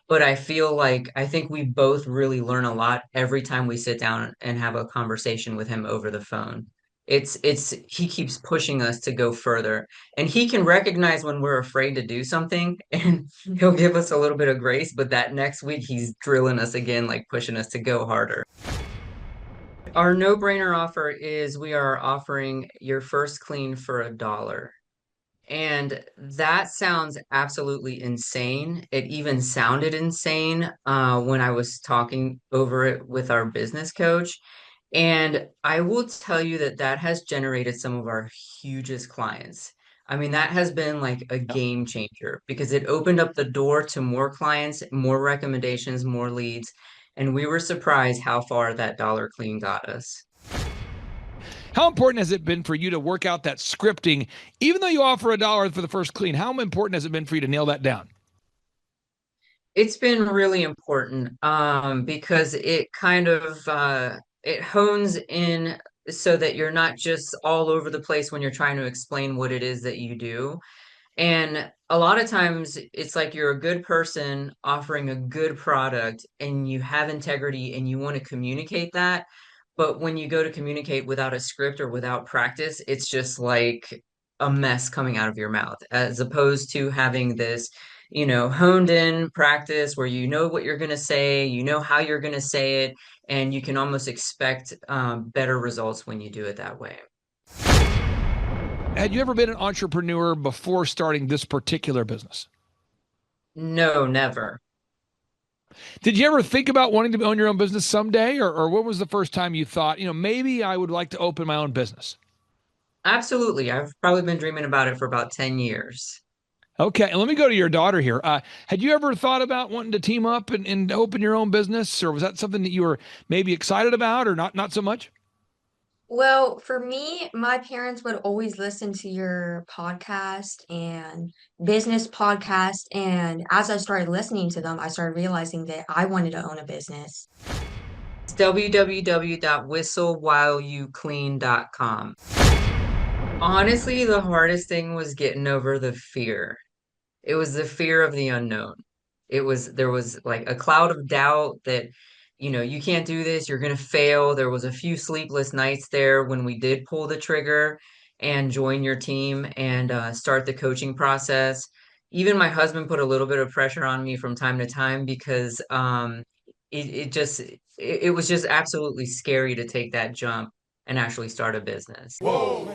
But I think we both really learn a lot every time we sit down and have a conversation with him over the phone. He keeps pushing us to go further, and he can recognize when we're afraid to do something and he'll give us a little bit of grace, but that next week he's drilling us again, like pushing us to go harder. Our no-brainer offer is we are offering your first clean for $1. And that sounds absolutely insane. It even sounded insane when I was talking over it with our business coach. And I will tell you that has generated some of our hugest clients. I mean, that has been like a game changer because it opened up the door to more clients, more recommendations, more leads. And we were surprised how far that dollar clean got us. How important has it been for you to work out that scripting, even though you offer $1 for the first clean? How important has it been for you to nail that down? It's been really important because it kind of it hones in so that you're not just all over the place when you're trying to explain what it is that you do. And a lot of times it's like you're a good person offering a good product and you have integrity and you want to communicate that. But when you go to communicate without a script or without practice, it's just like a mess coming out of your mouth, as opposed to having this, honed in practice where you know what you're going to say, you know how you're going to say it, and you can almost expect better results when you do it that way. Had you ever been an entrepreneur before starting this particular business? No, never. Did you ever think about wanting to own your own business someday? Or when was the first time you thought, maybe I would like to open my own business? Absolutely. I've probably been dreaming about it for about 10 years. Okay, and let me go to your daughter here. Had you ever thought about wanting to team up and open your own business, or was that something that you were maybe excited about, or not so much? Well, for me, my parents would always listen to your podcast and business podcast. And as I started listening to them, I started realizing that I wanted to own a business. It's www.whistlewhileyouclean.com. Honestly, the hardest thing was getting over the fear. It was the fear of the unknown. There was like a cloud of doubt that, you can't do this, you're going to fail. There was a few sleepless nights there when we did pull the trigger and join your team and start the coaching process. Even my husband put a little bit of pressure on me from time to time because it was just absolutely scary to take that jump and actually start a business. Whoa,